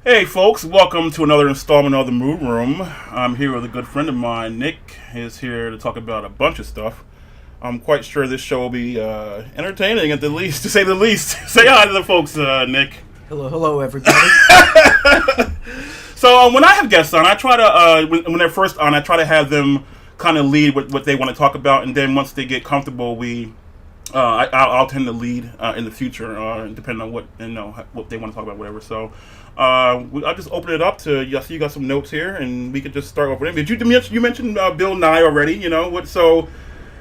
Hey folks, welcome to another installment of the Mood Room. I'm here with a good friend of mine. Nick is here to talk about a bunch of stuff. I'm quite sure this show will be entertaining at the least, to say the least. Say hi to the folks, Nick. Hello, hello, everybody. So when I have guests on, I try to when they're first on, I try to have them kind of lead with what they want to talk about, and then once they get comfortable, I'll tend to lead in the future, depending on what they want to talk about, whatever. So I'll just open it up to you. I see you got some notes here, and we could just start off with him. You mentioned Bill Nye already? You know what? So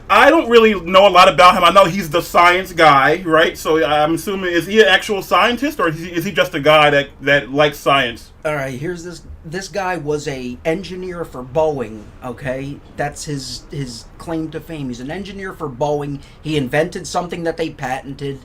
I don't really know a lot about him. I know he's the science guy, right? So I'm assuming, is he an actual scientist, or is he just a guy that likes science? All right, here's this guy was a engineer for Boeing, okay? That's his claim to fame. He's an engineer for Boeing. He invented something that they patented.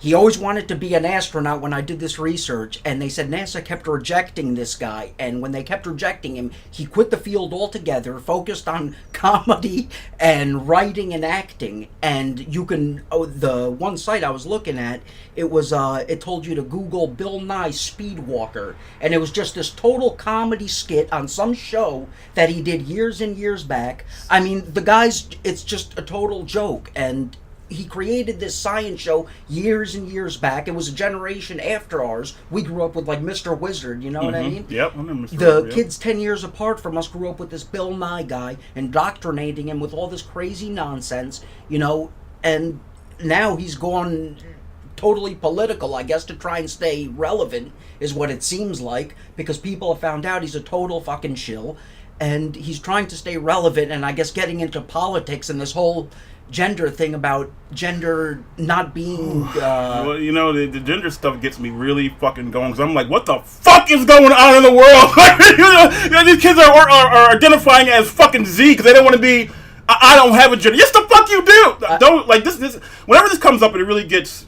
He always wanted to be an astronaut when I did this research, and they said NASA kept rejecting this guy, and when they kept rejecting him, he quit the field altogether, focused on comedy and writing and acting. And the one site I was looking at, it told you to Google Bill Nye Speedwalker, and it was just this total comedy skit on some show that he did years and years back. I mean, it's just a total joke, and he created this science show years and years back. It was a generation after ours. We grew up with like Mr. Wizard, you know what I mean? Yep, I remember Mr. The Wizard, kids 10 years apart from us grew up with this Bill Nye guy, indoctrinating him with all this crazy nonsense, and now he's gone totally political, I guess, to try and stay relevant, is what it seems like, because people have found out he's a total fucking shill, and he's trying to stay relevant, and I guess getting into politics and this whole gender thing about gender not being well, the gender stuff gets me really fucking going, because I'm like, what the fuck is going on in the world? These kids are identifying as fucking Z because they don't want to be I don't have a gender. Yes, the fuck you do. Don't like this whenever this comes up, it really gets,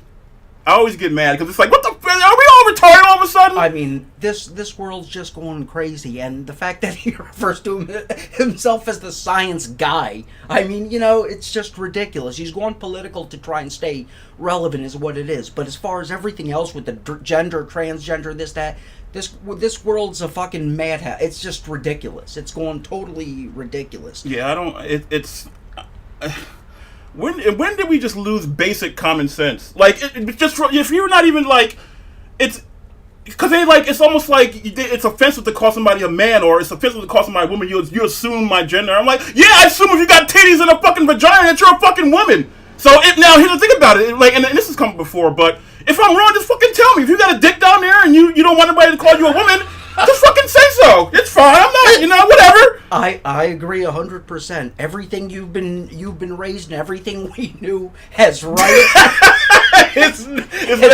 I always get mad because it's like, what the? Are we all retarded all of a sudden? I mean, this world's just going crazy, and the fact that he refers to himself as the science guy, I mean, it's just ridiculous. He's going political to try and stay relevant, is what it is. But as far as everything else with the gender, transgender, this world's a fucking madhouse. It's just ridiculous. It's going totally ridiculous. Yeah, I don't. It's. When did we just lose basic common sense? Like, if you're not even like, it's because it's almost like it's offensive to call somebody a man, or it's offensive to call somebody a woman. You assume my gender. I'm like, yeah, I assume if you got titties and a fucking vagina that you're a fucking woman. So now here's the thing about it. And this has come before, but if I'm wrong, just fucking tell me. If you got a dick down there and you don't want anybody to call you a woman, just fucking say so. It's fine. I'm not, whatever. I agree 100%. Everything you've been raised and everything we knew has right. it's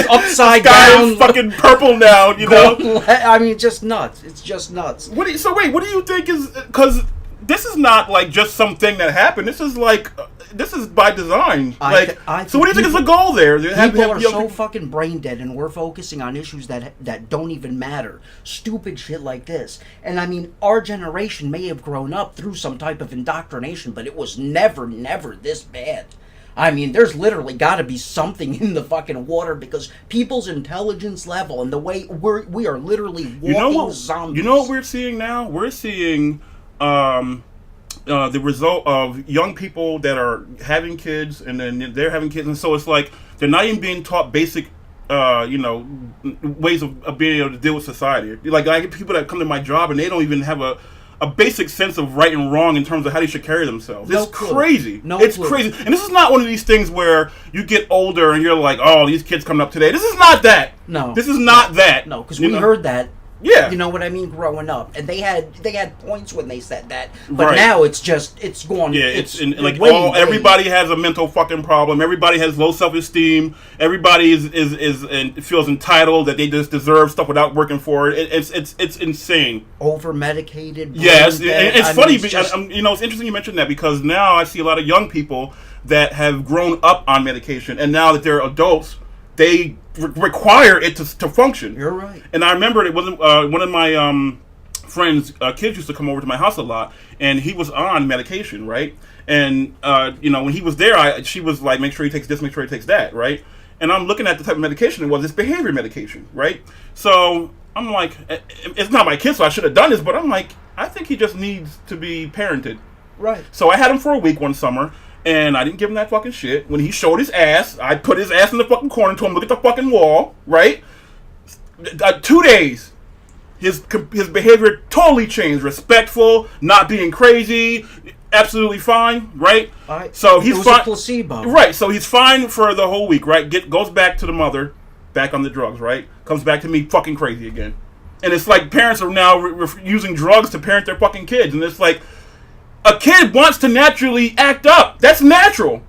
upside down. Is fucking purple now. I mean, just nuts. It's just nuts. What do you think is? Because this is not like just something that happened. This is like. This is by design. So what do you think is the goal there? People are so fucking brain dead, and we're focusing on issues that don't even matter. Stupid shit like this. And I mean, our generation may have grown up through some type of indoctrination, but it was never this bad. I mean, there's literally got to be something in the fucking water, because people's intelligence level and the way we are literally walking zombies. You know what we're seeing now? We're seeing the result of young people that are having kids, and then they're having kids, and so it's like they're not even being taught basic, ways of being able to deal with society. Like I get people that come to my job and they don't even have a basic sense of right and wrong in terms of how they should carry themselves. It's crazy. It's crazy. And this is not one of these things where you get older and you're like, oh, these kids coming up today. This is not that. No. This is not that. No, because we heard that. Yeah. You know what I mean? Growing up. And they had points when they said that. But now it's going... Yeah, everybody has a mental fucking problem. Everybody has low self-esteem. Everybody feels entitled that they just deserve stuff without working for it. It's insane. Over-medicated. Yes. It's funny. It's interesting you mentioned that, because now I see a lot of young people that have grown up on medication, and now that they're adults, they require it to function. You're right. And I remember it wasn't one of my friends' kids used to come over to my house a lot, and he was on medication, right? And when he was there, she was like, make sure he takes this, make sure he takes that, right? And I'm looking at the type of medication it was. It's behavior medication, right? So I'm like, it's not my kid, so I should have done this. But I'm like, I think he just needs to be parented. Right. So I had him for a week one summer, and I didn't give him that fucking shit. When he showed his ass, I put his ass in the fucking corner and told him, look at the fucking wall, right? 2 days. His behavior totally changed. Respectful, not being crazy, absolutely fine, right? So he's it was fine. a placebo. Right, so he's fine for the whole week, right? Goes back to the mother, back on the drugs, right? Comes back to me fucking crazy again. And it's like parents are now using drugs to parent their fucking kids. And it's like, a kid wants to naturally act up. That's natural.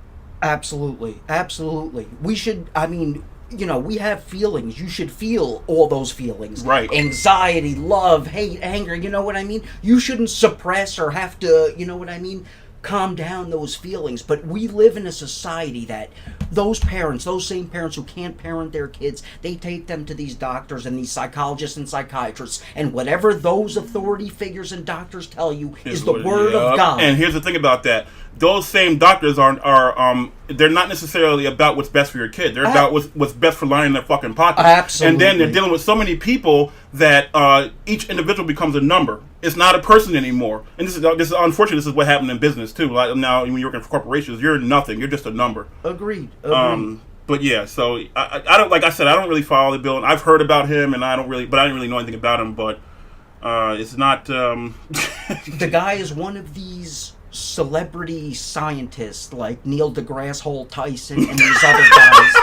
Absolutely. Absolutely. We should, I mean, you know, we have feelings. You should feel all those feelings. Right. Anxiety, love, hate, anger, you know what I mean? You shouldn't suppress or have to, you know what I mean? Calm down those feelings. But we live in a society that those parents, those same parents who can't parent their kids, they take them to these doctors and these psychologists and psychiatrists, and whatever those authority figures and doctors tell you is the word of God. And here's the thing about that. Those same doctors are they're not necessarily about what's best for your kid. They're about what's best for lining their fucking pockets. Absolutely. And then they're dealing with so many people that each individual becomes a number. It's not a person anymore. And this is unfortunate. This is what happened in business too. Like now, when you're working for corporations, you're nothing. You're just a number. Agreed. But yeah, so I don't, like I said, I don't really follow the bill, and I've heard about him, and I didn't really know anything about him. But it's not. The guy is one of these celebrity scientists like Neil deGrasse Tyson and these other guys.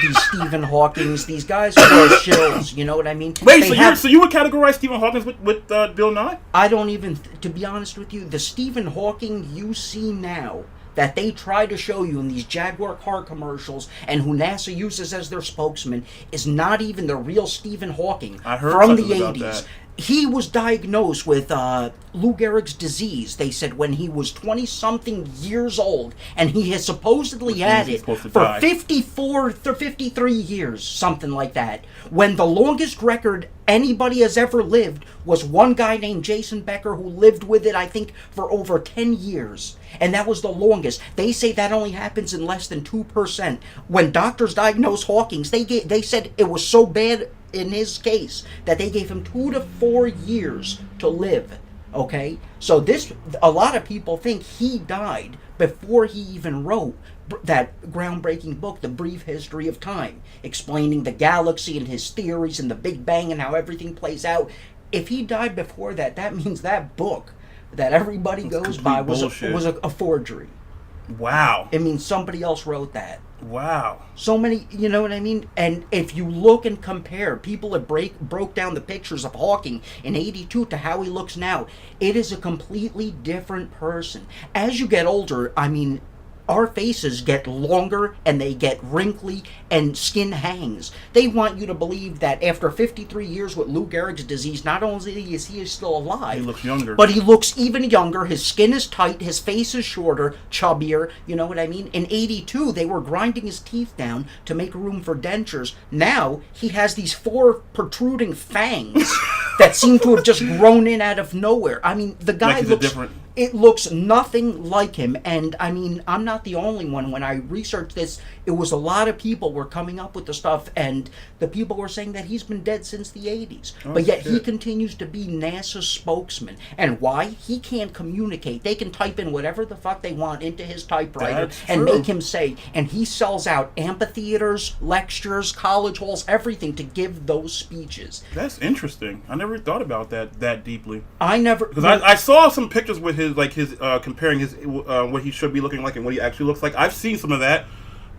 These Stephen Hawkings, these guys who are shills, you know what I mean? Wait, so you would categorize Stephen Hawking with Bill Nye? I don't even, to be honest with you, the Stephen Hawking you see now that they try to show you in these Jaguar car commercials and who NASA uses as their spokesman is not even the real Stephen Hawking from the 80s. He was diagnosed with Lou Gehrig's disease, they said, when he was 20-something years old, and he has supposedly had it for 53 years, something like that, when the longest record anybody has ever lived was one guy named Jason Becker who lived with it, I think, for over 10 years. And that was the longest. They say that only happens in less than 2%. When doctors diagnosed Hawking's, they said it was so bad in his case that they gave him 2 to 4 years to live. Okay? So a lot of people think he died before he even wrote that groundbreaking book, The Brief History of Time, explaining the galaxy and his theories and the Big Bang and how everything plays out. If he died before that, that means that book that everybody goes by was a forgery. Wow. It means somebody else wrote that. Wow. So many, you know what I mean? And if you look and compare, people have broke down the pictures of Hawking in 82 to how he looks now. It is a completely different person. As you get older, I mean, our faces get longer and they get wrinkly and skin hangs. They want you to believe that after 53 years with Lou Gehrig's disease, not only is he still alive, he looks younger, but he looks even younger. His skin is tight, his face is shorter, chubbier, you know what I mean? In 82, they were grinding his teeth down to make room for dentures. Now, he has these 4 protruding fangs that seem to have just grown in out of nowhere. I mean, the guy it looks nothing like him. And I mean, I'm not the only one. When I researched this, it was a lot of people were coming up with the stuff, and the people were saying that he's been dead since the 80s. But yet he continues to be NASA's spokesman. And why? He can't communicate. They can type in whatever the fuck they want into his typewriter and make him say, and he sells out amphitheaters, lectures, college halls, everything to give those speeches. That's interesting. I never thought about that deeply. Because I saw some pictures with his comparing his what he should be looking like and what he actually looks like. I've seen some of that.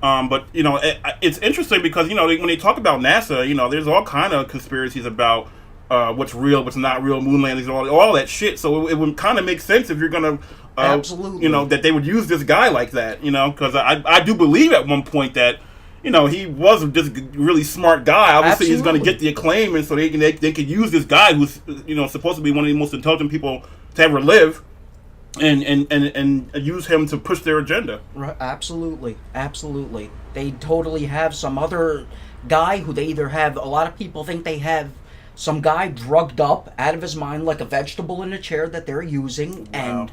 But you know, it's interesting because, you know, when they talk about NASA, you know, there's all kind of conspiracies about what's real, what's not real, moon landings, all that shit. So it would kind of make sense if you're gonna, absolutely, you know, that they would use this guy like that, you know, because I do believe at one point that, you know, he was just a really smart guy. Obviously, he's going to get the acclaim, and so they could use this guy who's, you know, supposed to be one of the most intelligent people to ever live. And use him to push their agenda. Right, absolutely. They totally have some other guy who they either have, a lot of people think they have some guy drugged up out of his mind like a vegetable in a chair that they're using, and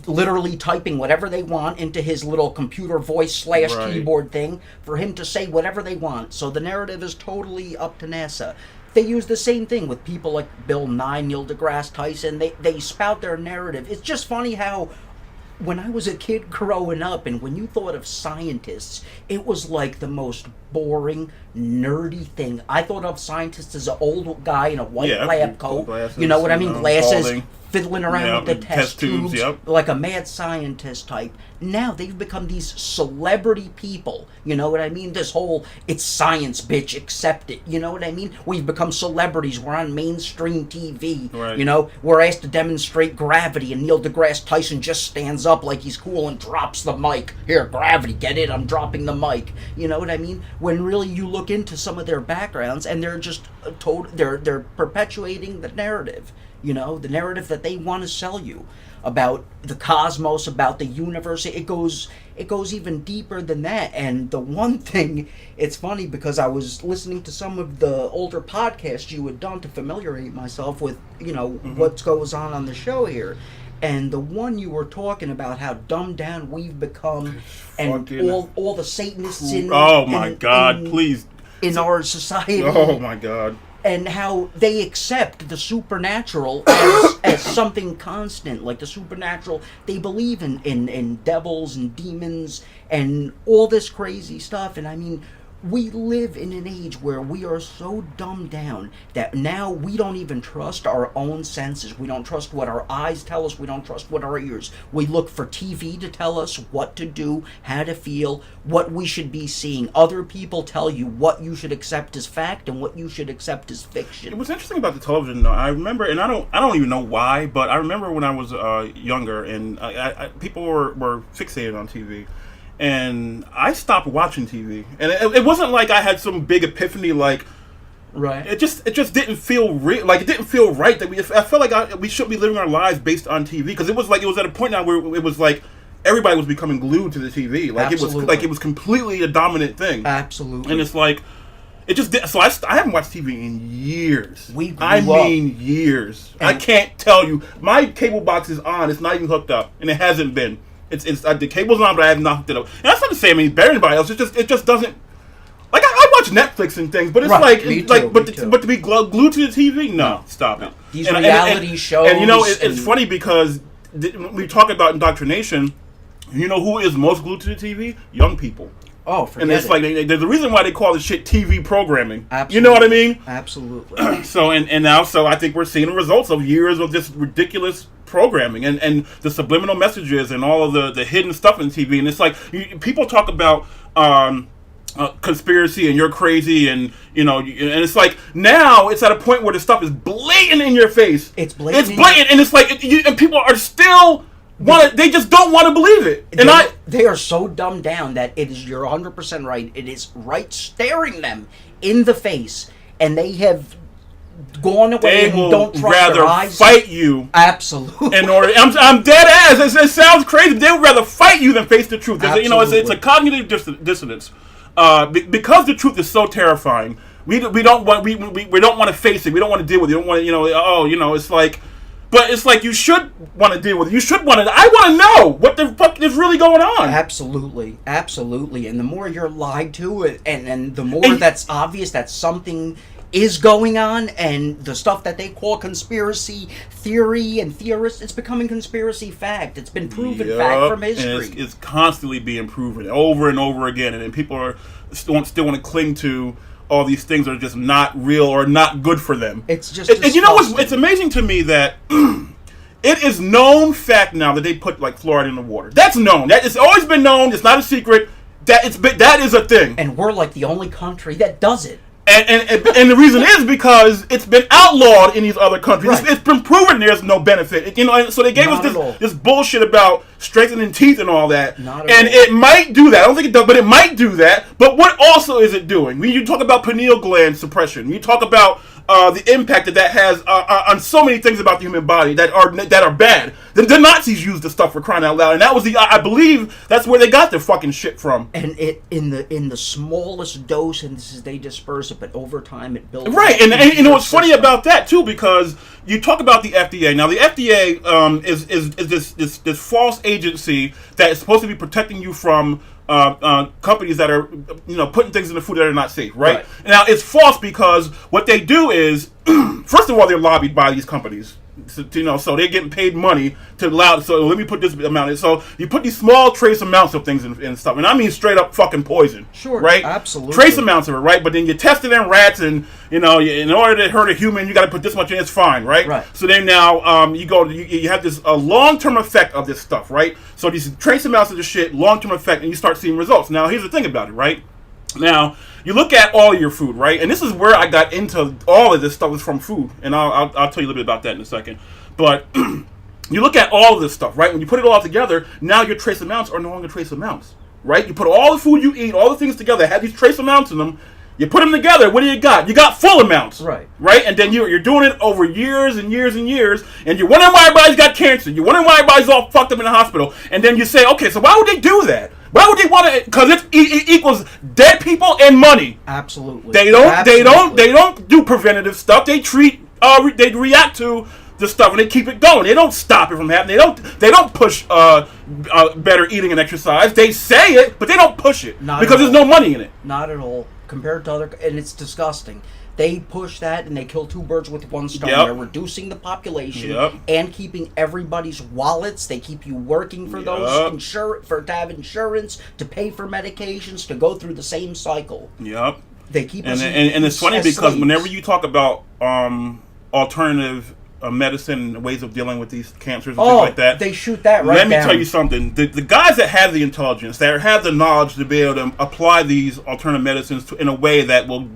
literally typing whatever they want into his little computer voice / keyboard thing for him to say whatever they want. So the narrative is totally up to NASA. They use the same thing with people like Bill Nye, Neil deGrasse Tyson. They spout their narrative. It's just funny how when I was a kid growing up, and when you thought of scientists, it was like the most boring, nerdy thing. I thought of scientists as an old guy in a white lab coat. Glasses, you know what I mean? Glasses, balding. fiddling around with the test tubes, yep. like a mad scientist type. Now they've become these celebrity people. You know what I mean? This whole, it's science, bitch, accept it. You know what I mean? We've become celebrities. We're on mainstream TV. Right. You know, we're asked to demonstrate gravity, and Neil deGrasse Tyson just stands up like he's cool and drops the mic. Here, gravity, get it? I'm dropping the mic. You know what I mean? When really you look into some of their backgrounds, and they're just they're perpetuating the narrative. You know, the narrative that they want to sell you about the cosmos, about the universe. It goes even deeper than that. And the one thing, it's funny because I was listening to some of the older podcasts you had done to familiarize myself with, you know, what goes on the show here. And the one you were talking about how dumbed down we've become, and all the Satanists in please, in our society. Oh my God. And how they accept the supernatural as something constant, like the supernatural. They believe in devils and demons and all this crazy stuff. And I mean, we live in an age where we are so dumbed down that now we don't even trust our own senses. We don't trust what our eyes tell us. We don't trust what our ears. We look for TV to tell us what to do, how to feel, what we should be seeing. Other people tell you what you should accept as fact and what you should accept as fiction. What's interesting about the television, though, I remember, and I don't even know why, but I remember when I was younger, and people were fixated on TV. And I stopped watching TV, and it wasn't like I had some big epiphany. Like, right? It just didn't feel real. Like, it didn't feel right that I felt like we shouldn't be living our lives based on TV, because it was at a point now where it was like everybody was becoming glued to the TV. Like, Absolutely. it was completely a dominant thing. Absolutely. And it's like it just did. So I haven't watched TV in years. I mean years. And I can't tell you. My cable box is on. It's not even hooked up, and it hasn't been. It's the cable's on, but I have not hooked it up. And that's not to say I mean better than anybody else. It just doesn't. Like, I watch Netflix and things, but it's but to be glued to the TV, no, stop it. These reality shows. And you know, it's funny because we talk about indoctrination. You know who is most glued to the TV? Young people. Oh, forget and it's it. like there's a reason why they call this shit TV programming. Absolutely. You know what I mean? Absolutely. So now I think we're seeing the results of years of this ridiculous programming and the subliminal messages and all of the hidden stuff in TV. And it's like people talk about conspiracy and you're crazy and you know, and it's like now it's at a point where the stuff is blatant in your face. It's blatant. It's blatant, and it's like and people are still. They just don't want to believe it. And they are so dumbed down that it is, you're 100% right. It is right staring them in the face, and they have gone away and don't trust their eyes. They will rather fight you. Absolutely. In order, I'm dead ass. It sounds crazy. They would rather fight you than face the truth. You know, it's a cognitive dissonance. Because the truth is so terrifying. We don't want to face it. We don't want to deal with it. We don't want to, it's like. But it's like you should want to deal with it. You should want to. I want to know what the fuck is really going on. Absolutely, absolutely. And the more you're lied to, and the more that's obvious that something is going on, and the stuff that they call conspiracy theory and theorists, it's becoming conspiracy fact. It's been proven fact from history. And it's constantly being proven over and over again, and then people are still want to cling to all these things that are just not real or not good for them. It's just and you know what's it's amazing to me that it is known fact now that they put like fluoride in the water. That's known. It's always been known. It's not a secret. That is a thing. And we're like the only country that does it. And the reason is because it's been outlawed in these other countries. Right. It's been proven there's no benefit. And so they gave us this bullshit about strengthening teeth and all that. It might do that. I don't think it does, but it might do that. But what also is it doing? When you talk about pineal gland suppression, you talk about the impact that has on so many things about the human body that are bad. The Nazis used the stuff, for crying out loud, and that was I believe that's where they got their fucking shit from. And it in the smallest dose, and they disperse it, but over time it builds. Right, and you know what's funny about that too, because you talk about the FDA. Now the FDA is this false agency that is supposed to be protecting you from companies that are, putting things in the food that are not safe, right? Right. Now, it's false because what they do is, first of all, they're lobbied by these companies. So they're getting paid money to allow. So let me put this amount in. So you put these small trace amounts of things in and stuff, and I mean straight up fucking poison. Sure, right? absolutely. Trace amounts of it, right? But then you test it in rats, and in order to hurt a human, you got to put this much in. It's fine, right? Right. So then now you have this long term effect of this stuff, right? So these trace amounts of this shit, long term effect, and you start seeing results. Now here's the thing about it, right? Now, you look at all your food, right? And this is where I got into all of this stuff was from food. And I'll tell you a little bit about that in a second. But you look at all of this stuff, right? When you put it all together, now your trace amounts are no longer trace amounts, right? You put all the food you eat, all the things together, have these trace amounts in them. You put them together, what do you got? You got full amounts. Right. Right? And then you're doing it over years and years and years, and you're wondering why everybody's got cancer. You're wondering why everybody's all fucked up in the hospital. And then you say, okay, so why would they do that? Why would they want to? Because it equals dead people and money. Absolutely. They don't do preventative stuff. They they react to the stuff and they keep it going. They don't stop it from happening. They don't push better eating and exercise. They say it, but they don't push it because there's no money in it. Not at all. Compared to other, and it's disgusting. They push that and they kill two birds with one stone. Yep. They're reducing the population Yep. and keeping everybody's wallets. They keep you working for those to have insurance, to pay for medications, to go through the same cycle. Yep. They keep us and it's funny as because slaves. whenever you talk about alternative medicine and ways of dealing with these cancers and things like that, they shoot that right Let me down. tell you something. The guys that have the intelligence, that have the knowledge to be able to apply these alternative medicines in a way that will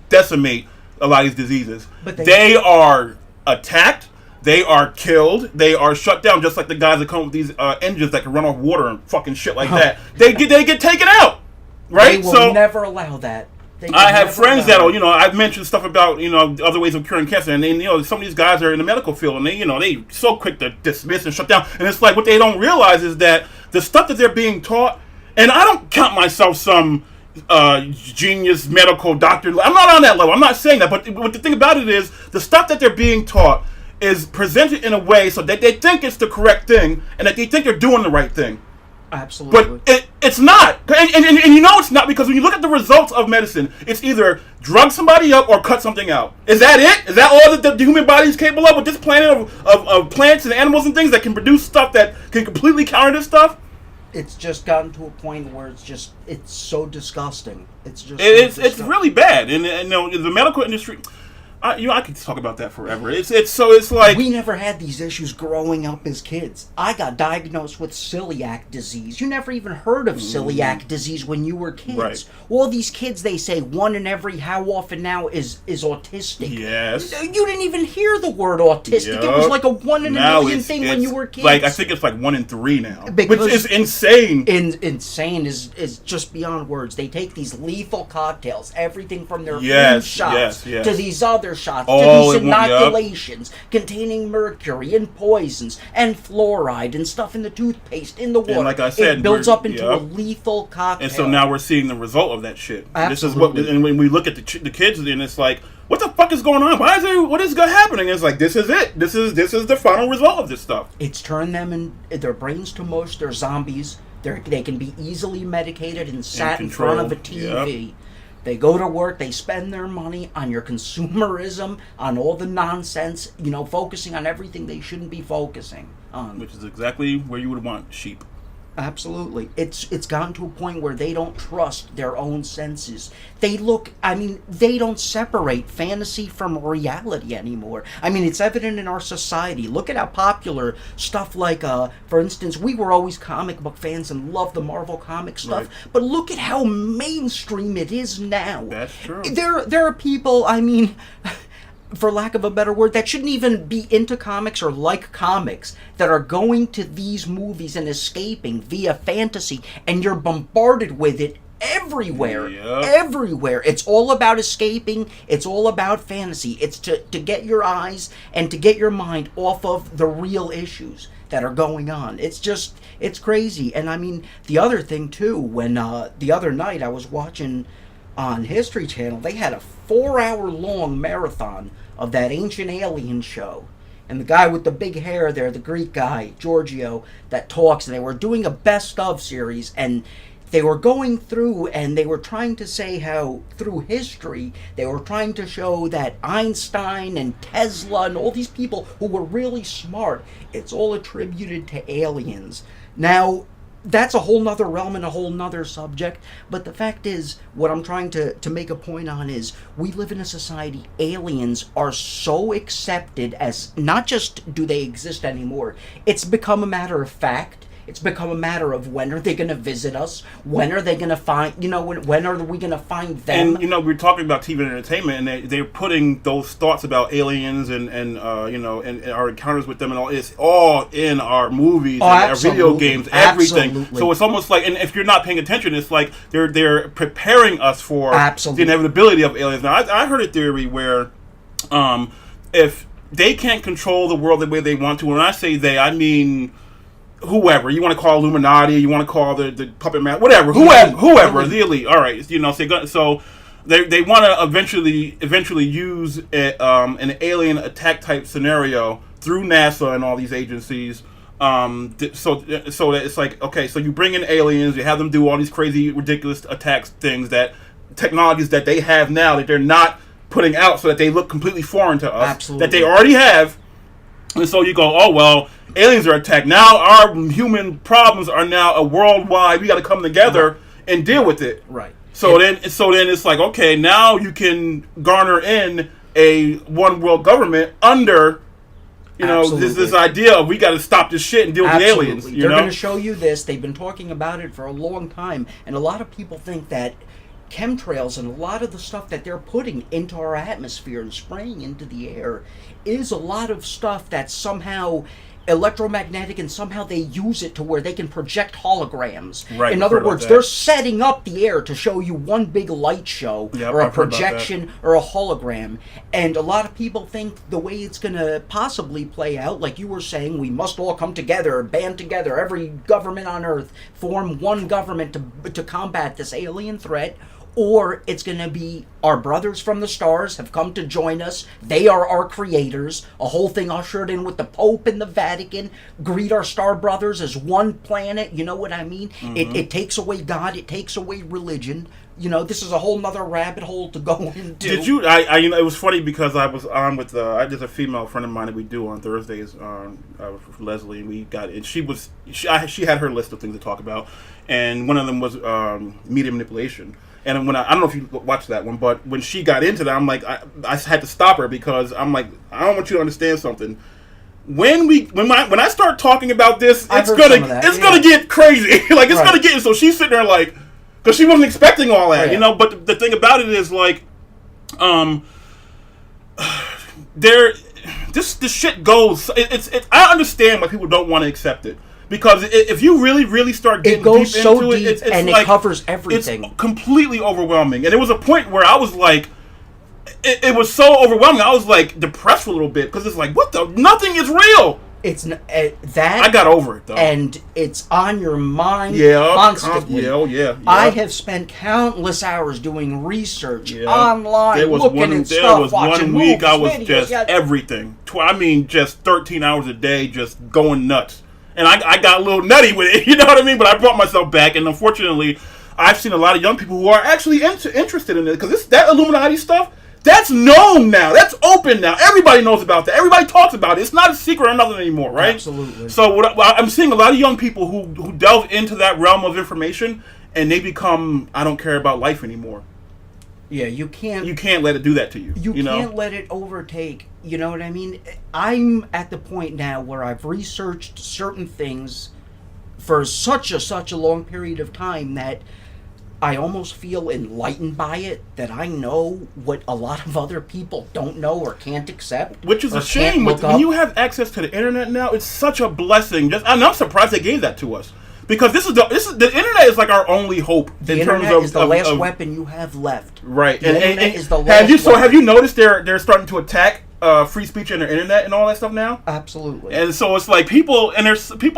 decimate a lot of these diseases, But they are attacked, they are killed, they are shut down, just like the guys that come with these engines that can run off water and fucking shit like that. They get taken out, right? They will never allow that. I have friends that'll, I've mentioned stuff about, other ways of curing cancer, and then, some of these guys are in the medical field, and they so quick to dismiss and shut down, and it's like what they don't realize is that the stuff that they're being taught, and I don't count myself some genius medical doctor. I'm not on that level. I'm not saying that, but the thing about it is the stuff that they're being taught is presented in a way so that they think it's the correct thing, and that they think they're doing the right thing. Absolutely. But it's not. And it's not, because when you look at the results of medicine, it's either drug somebody up or cut something out. Is that it? Is that all that the human body is capable of with this planet of plants and animals and things that can produce stuff that can completely counter this stuff? It's just gotten to a point where it's so disgusting. It's really bad. And the medical industry, I could talk about that forever. It's like we never had these issues growing up as kids. I got diagnosed with celiac disease. You never even heard of celiac disease when you were kids. Right. All these kids, they say one in every how often now is autistic. Yes. You didn't even hear the word autistic. Yep. It was like a 1 in a million thing when you were kids. Like, I think it's like 1 in 3 now, Because which is insane. Insane is just beyond words. They take these lethal cocktails, everything from their food Yes, shots yes. to these other shots, All to these in one, yep. inoculations containing mercury and poisons and fluoride and stuff in the toothpaste, in the water. And like I said, it builds up into a yep. lethal cocktail. And so now we're seeing the result of that shit. Absolutely. And when we look at the kids, and it's like, what the fuck is going on? What is happening? It's like, this is it. This is the final result of this stuff. It's turned them in their brains to mush. They're zombies. They can be easily medicated and sat in front of a TV. Yep. They go to work, they spend their money on your consumerism, on all the nonsense, focusing on everything they shouldn't be focusing on. Which is exactly where you would want sheep. Absolutely. It's gotten to a point where they don't trust their own senses. They don't separate fantasy from reality anymore. It's evident in our society. Look at how popular stuff like, for instance, we were always comic book fans and loved the Marvel comic stuff, right. But look at how mainstream it is now. That's true. There are people, for lack of a better word, that shouldn't even be into comics or like comics, that are going to these movies and escaping via fantasy, and you're bombarded with it everywhere. Yep. Everywhere. It's all about escaping. It's all about fantasy. It's to get your eyes and to get your mind off of the real issues that are going on. It's crazy. And the other thing too, when the other night I was watching on History Channel, they had a 4-hour-long marathon of that Ancient Alien show. And the guy with the big hair there, the Greek guy, Giorgio, that talks, and they were doing a best of series, and they were going through and they were trying to say how through history they were trying to show that Einstein and Tesla and all these people who were really smart, it's all attributed to aliens. Now, that's a whole nother realm and a whole nother subject, but the fact is, what I'm trying to make a point on is, we live in a society, aliens are so accepted as, not just do they exist anymore, it's become a matter of fact. It's become a matter of when are they going to visit us? When are they going to find, when are we going to find them? And, we're talking about TV and entertainment, and they're putting those thoughts about aliens and our encounters with them and all, it's all in our movies and our video games, everything. Absolutely. So it's almost like, and if you're not paying attention, it's like they're preparing us for Absolutely. the inevitability of aliens. Now, I heard a theory where if they can't control the world the way they want to, when I say they, I mean whoever you want to call Illuminati, you want to call the puppet man, whatever, whoever, the elite. All right, so they want to eventually use an alien attack type scenario through NASA and all these agencies. So that it's like, okay, so you bring in aliens, you have them do all these crazy, ridiculous attacks, technologies that they have now that they're not putting out, so that they look completely foreign to us. Absolutely. That they already have. And so you go, oh, well, aliens are attacked. Now our human problems are now a worldwide. We got to come together and deal with it. Right. So then it's like, okay, now you can garner in a one world government under, this idea of we got to stop this shit and deal with the aliens. They're going to show you this. They've been talking about it for a long time, and a lot of people think that chemtrails and a lot of the stuff that they're putting into our atmosphere and spraying into the air is a lot of stuff that's somehow electromagnetic, and somehow they use it to where they can project holograms. Right, in other words, they're setting up the air to show you one big light show, or a projection or a hologram. And a lot of people think the way it's going to possibly play out, like you were saying, we must all come together, band together, every government on Earth, form one government to combat this alien threat. Or it's going to be our brothers from the stars have come to join us. They are our creators. A whole thing ushered in with the Pope and the Vatican. Greet our star brothers as one planet. You know what I mean? Mm-hmm. It takes away God. It takes away religion. This is a whole nother rabbit hole to go into. Did you? It was funny because I was on with there's a female friend of mine that we do on Thursdays. Leslie, we got it. She had her list of things to talk about, and one of them was media manipulation. And when I don't know if you watched that one, but when she got into that, I'm like, I had to stop her because I'm like, I don't want you to understand something. When I start talking about this, it's gonna get crazy. Like it's gonna get. So she's sitting there like, because she wasn't expecting all that, But the thing about it is like, this shit goes. I understand why people don't want to accept it. Because if you really, really start getting deep into it, it's and like, it covers everything. It's completely overwhelming. And there was a point where I was like, it was so overwhelming. I was like depressed for a little bit because it's like, nothing is real. It's that. I got over it though, and it's on your mind constantly. Yeah. I have spent countless hours doing research online, looking at stuff, there was watching one week movies, I was videos, just everything. Just 13 hours a day, just going nuts. And I got a little nutty with it, you know what I mean? But I brought myself back, and unfortunately, I've seen a lot of young people who are actually interested in it, because that Illuminati stuff, that's known now. That's open now. Everybody knows about that. Everybody talks about it. It's not a secret or nothing anymore, right? Absolutely. So I'm seeing a lot of young people who delve into that realm of information, and they become, I don't care about life anymore. Yeah, you can't let it do that to you. You can't let it overtake. You know what I mean? I'm at the point now where I've researched certain things for such a long period of time that I almost feel enlightened by it, that I know what a lot of other people don't know or can't accept. Which is a shame. When you have access to the internet now, it's such a blessing. And I'm surprised they gave that to us. Because this is the internet is like our only hope in terms of... The internet is the last weapon you have left. Right. The internet is the last weapon. Have you noticed they're starting to attack free speech and their internet and all that stuff now? Absolutely. And so it's like people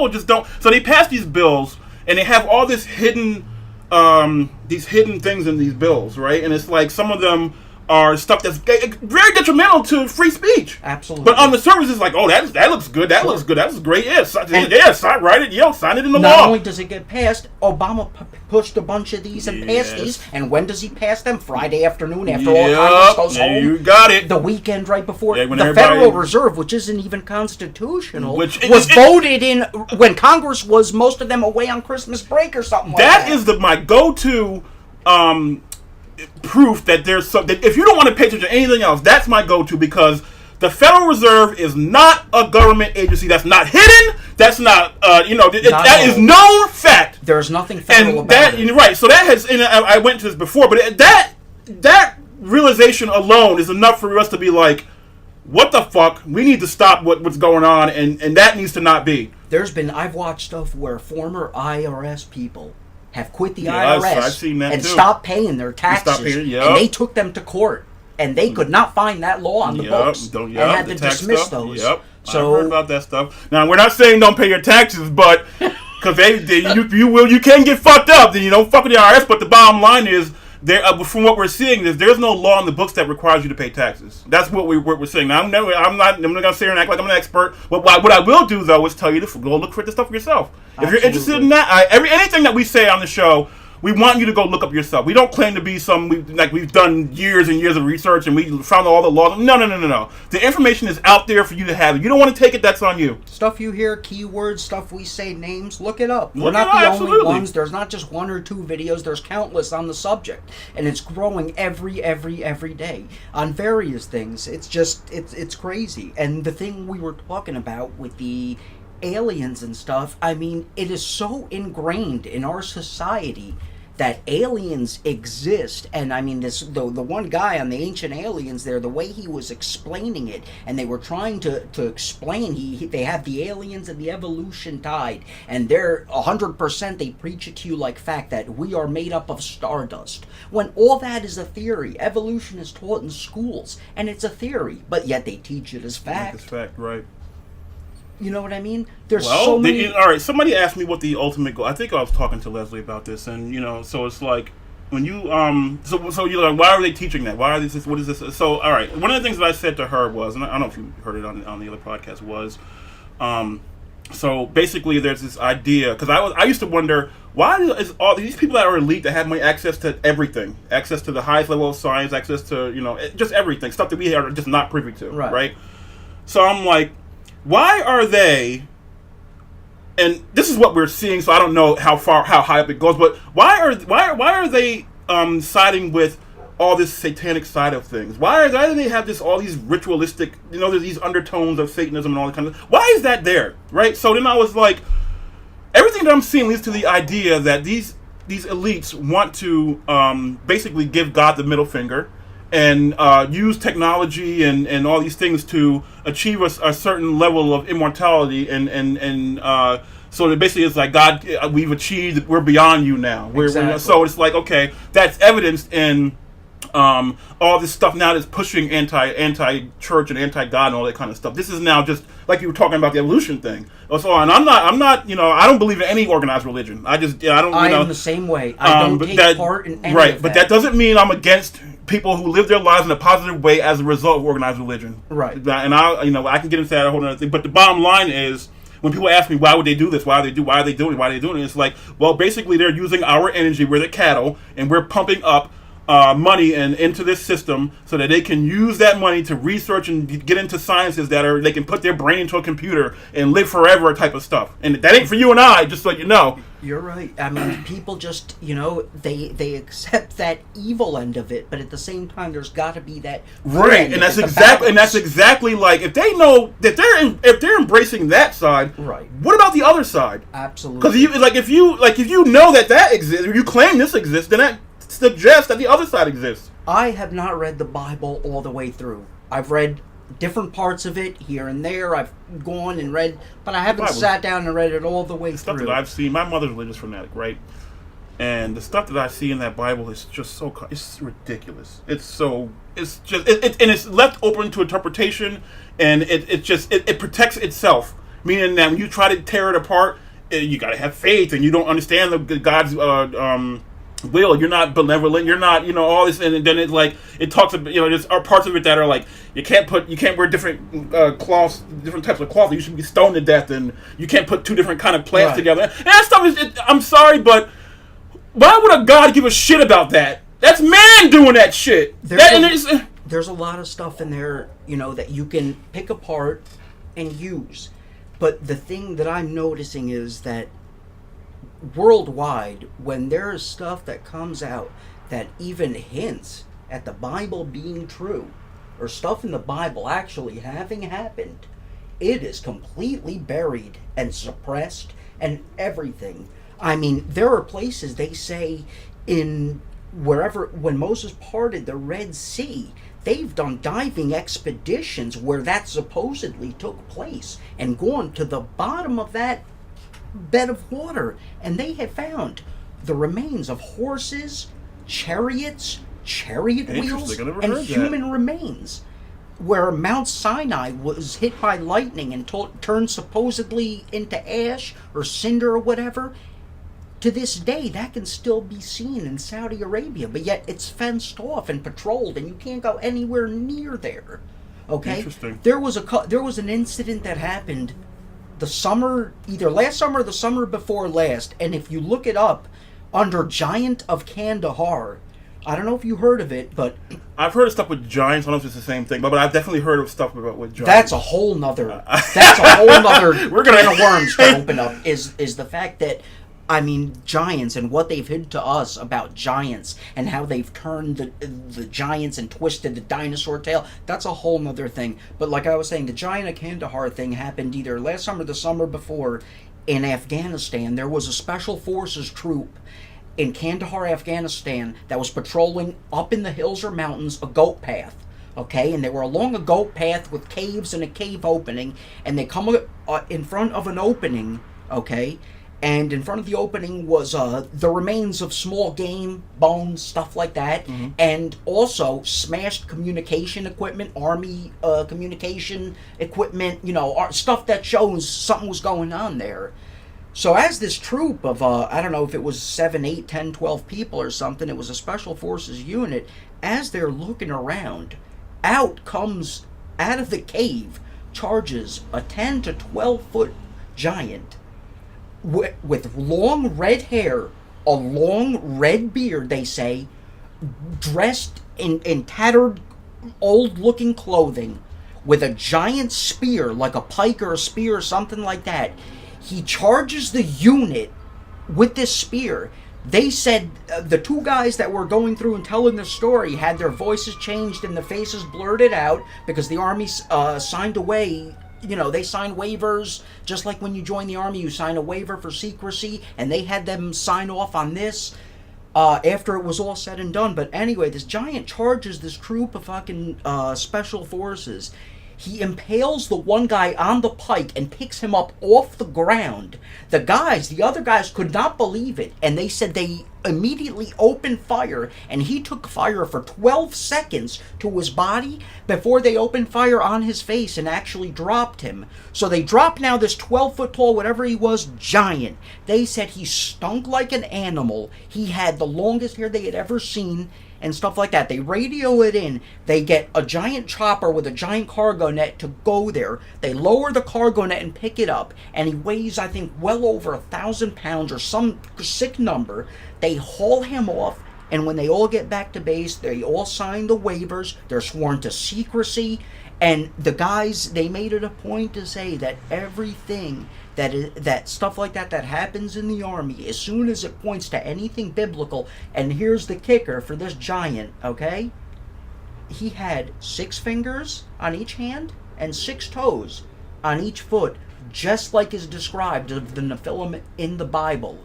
just don't... So they pass these bills and they have all this hidden things in these bills, right? And it's like some of them are stuff that's very detrimental to free speech. Absolutely. But on the surface, it's like, oh, that looks good. That looks good. That was great. Yeah, sign it in the law. Not only does it get passed, Obama pushed a bunch of these and passed these. And when does he pass them? Friday afternoon after all Congress goes home. You got it. The weekend right before. Yeah, the Federal Reserve, which isn't even constitutional, was voted in when Congress was, most of them, away on Christmas break or something like that. That is my go-to proof that there's something. If you don't want to pay attention to anything else, that's my go-to, because the Federal Reserve is not a government agency. That's not hidden. That's not, that is known fact. There's nothing federal about it. Right. So that has, and I went to this before, but that realization alone is enough for us to be like, what the fuck? We need to stop what's going on, and that needs to not be. I've watched stuff where former IRS people have quit the IRS I've seen that and too. Stopped paying their taxes, and they took them to court, and they could not find that law on the books, and had to dismiss those. Yep, so, I heard about that stuff. Now, we're not saying don't pay your taxes, but because you can get fucked up, then you don't fuck with the IRS. But the bottom line is, from what we're seeing, there's no law in the books that requires you to pay taxes. That's what we're saying. Now, I'm not going to sit here and act like I'm an expert. But what I will do, though, is tell you to go look for this stuff yourself. If you're interested in that, anything that we say on the show, we want you to go look up yourself. We don't claim to be we've done years and years of research and we found all the laws. No. The information is out there for you to have. If you don't want to take it, that's on you. Stuff you hear, keywords, stuff we say, names, look it up. We're not the only ones. There's not just one or two videos. There's countless on the subject. And it's growing every day on various things. It's crazy. And the thing we were talking about with the aliens and stuff, I mean, it is so ingrained in our society that aliens exist. And I mean, the one guy on the Ancient Aliens there, the way he was explaining it, and they were trying to explain, they have the aliens and the evolution tied, and they're 100%, they preach it to you like fact that we are made up of stardust, when all that is a theory. Evolution is taught in schools, and it's a theory, but yet they teach it as fact. It's fact, right. You know what I mean? There's so many. All right, somebody asked me what the ultimate goal. I think I was talking to Leslie about this, and so it's like when you so you're like, why are they teaching that? Why are this? What is this? So all right, one of the things that I said to her was, and I don't know if you heard it on the other podcast, was, so basically there's this idea, because I used to wonder, why is all these people that are elite that have money access to everything, access to the highest level of science, access to just everything, stuff that we are just not privy to, right? So I'm like, why are they, and this is what we're seeing, so I don't know how high up it goes, but why are they siding with all this satanic side of things? Why do they have all these ritualistic, there's these undertones of Satanism and all that kind of stuff? Why is that there, right? So then I was like, everything that I'm seeing leads to the idea that these elites want to basically give God the middle finger, and use technology and all these things to achieve a certain level of immortality, and so that basically it's like, God, we've achieved, we're beyond you now. So it's like, okay, that's evidenced in all this stuff now that's pushing anti-church and anti-God and all that kind of stuff. This is now just like you were talking about the evolution thing. So, and I'm not, I don't believe in any organized religion. I don't. I am the same way. I don't take part in any of that. But that doesn't mean I'm against people who live their lives in a positive way as a result of organized religion. Right. And I can get into that whole other thing. But the bottom line is, when people ask me why would they do this, why are they doing it, it's like, well, basically they're using our energy. We're the cattle, and we're pumping up money into this system so that they can use that money to research and get into sciences they can put their brain into a computer and live forever type of stuff. And that ain't for you and I, just so you know. You're right. I mean, people just, they accept that evil end of it, but at the same time, there's got to be that right. And that's exactly like, if they know that if they're embracing that side, right, what about the other side? Absolutely. Because if you know that exists, or you claim this exists, then that suggests that the other side exists. I have not read the Bible all the way through. I've read different parts of it here and there. I've gone and read, but I haven't sat down and read it all the way through. Stuff that I've seen. My mother's a religious fanatic, right? And the stuff that I see in that Bible is just it's ridiculous. It's left open to interpretation, and it protects itself. Meaning that when you try to tear it apart, you got to have faith, and you don't understand the God's Will, you're not benevolent, you're not, all this, and then it's like it talks about, there's parts of it that are like you can't wear different cloths, different types of cloth. You should be stoned to death, and you can't put two different kind of plants together. And that stuff I'm sorry, but why would a god give a shit about that? That's man doing that shit. There's a lot of stuff in there, that you can pick apart and use. But the thing that I'm noticing is that worldwide, when there is stuff that comes out that even hints at the Bible being true, or stuff in the Bible actually having happened, it is completely buried and suppressed and everything. I mean, there are places they say in wherever, when Moses parted the Red Sea, they've done diving expeditions where that supposedly took place and gone to the bottom of that bed of water, and they have found the remains of horses, chariots, chariot wheels, and human remains, where Mount Sinai was hit by lightning and turned supposedly into ash or cinder or whatever. To this day, that can still be seen in Saudi Arabia, but yet it's fenced off and patrolled, and you can't go anywhere near there. Okay, interesting. There was an incident that happened the summer, either last summer or the summer before last, and if you look it up under Giant of Kandahar, I don't know if you heard of it, but I've heard of stuff with giants. I don't know if it's the same thing, but I've definitely heard of stuff with giants. That's a whole nother can of worms to open up. Is the fact that, I mean, giants and what they've hid to us about giants and how they've turned the giants and twisted the dinosaur tail. That's a whole nother thing. But like I was saying, the Giant of Kandahar thing happened either last summer or the summer before in Afghanistan. There was a special forces troop in Kandahar, Afghanistan, that was patrolling up in the hills or mountains a goat path. Okay, and they were along a goat path with caves and a cave opening, and they come in front of an opening, okay, and in front of the opening was the remains of small game, bones, stuff like that, and also smashed communication equipment, army communication equipment, stuff that shows something was going on there. So as this troop of, I don't know if it was 7, 8, 10, 12 people or something, it was a special forces unit, as they're looking around, out comes, out of the cave, charges a 10 to 12 foot giant, with long red hair, a long red beard, they say, dressed in tattered, old-looking clothing, with a giant spear, like a pike or a spear or something like that. He charges the unit with this spear. They said the two guys that were going through and telling the story had their voices changed and the faces blurted out because the army signed away. They sign waivers, just like when you join the army, you sign a waiver for secrecy, and they had them sign off on this after it was all said and done. But anyway, this giant charges this troop of fucking special forces. He impales the one guy on the pike and picks him up off the ground. The other guys could not believe it, and they said they immediately opened fire, and he took fire for 12 seconds to his body before they opened fire on his face and actually dropped him. So they dropped now this 12-foot tall, whatever he was, giant. They said he stunk like an animal. He had the longest hair they had ever seen, and stuff like that. They radio it in. They get a giant chopper with a giant cargo net to go there. They lower the cargo net and pick it up, and he weighs, I think, well over 1,000 pounds or some sick number. They haul him off, and when they all get back to base, they all sign the waivers. They're sworn to secrecy, and the guys, they made it a point to say that everything that stuff like that happens in the army, as soon as it points to anything biblical, and here's the kicker for this giant, okay? He had 6 fingers on each hand and 6 toes on each foot, just like is described of the Nephilim in the Bible.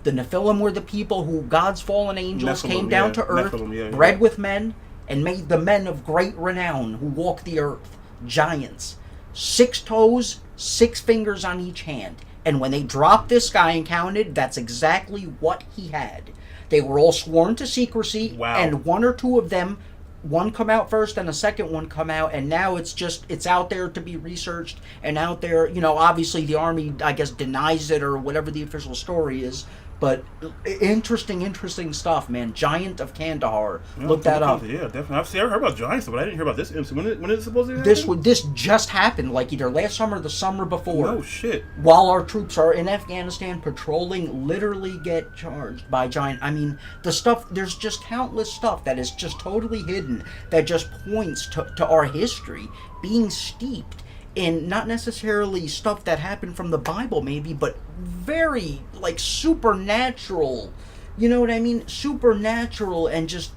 The Nephilim were the people who God's fallen angels came down to earth, bred with men, and made the men of great renown who walk the earth. Giants. 6 toes, 6 fingers on each hand. And when they dropped this guy and counted, that's exactly what he had. They were all sworn to secrecy, and 1 or 2 of them, one come out first and the second one come out, and now it's out there to be researched and out there, obviously the army, I guess, denies it or whatever the official story is, But interesting stuff, man. Giant of Kandahar. Yeah, Look that up. Yeah, definitely. I've heard about Giants, but I didn't hear about this incident. When is it supposed to happen? This just happened, like either last summer or the summer before. Oh shit! While our troops are in Afghanistan patrolling, literally get charged by Giant. I mean, the stuff. There's just countless stuff that is just totally hidden that just points to our history being steeped in not necessarily stuff that happened from the Bible, maybe, but very like supernatural. You know what I mean? Supernatural and just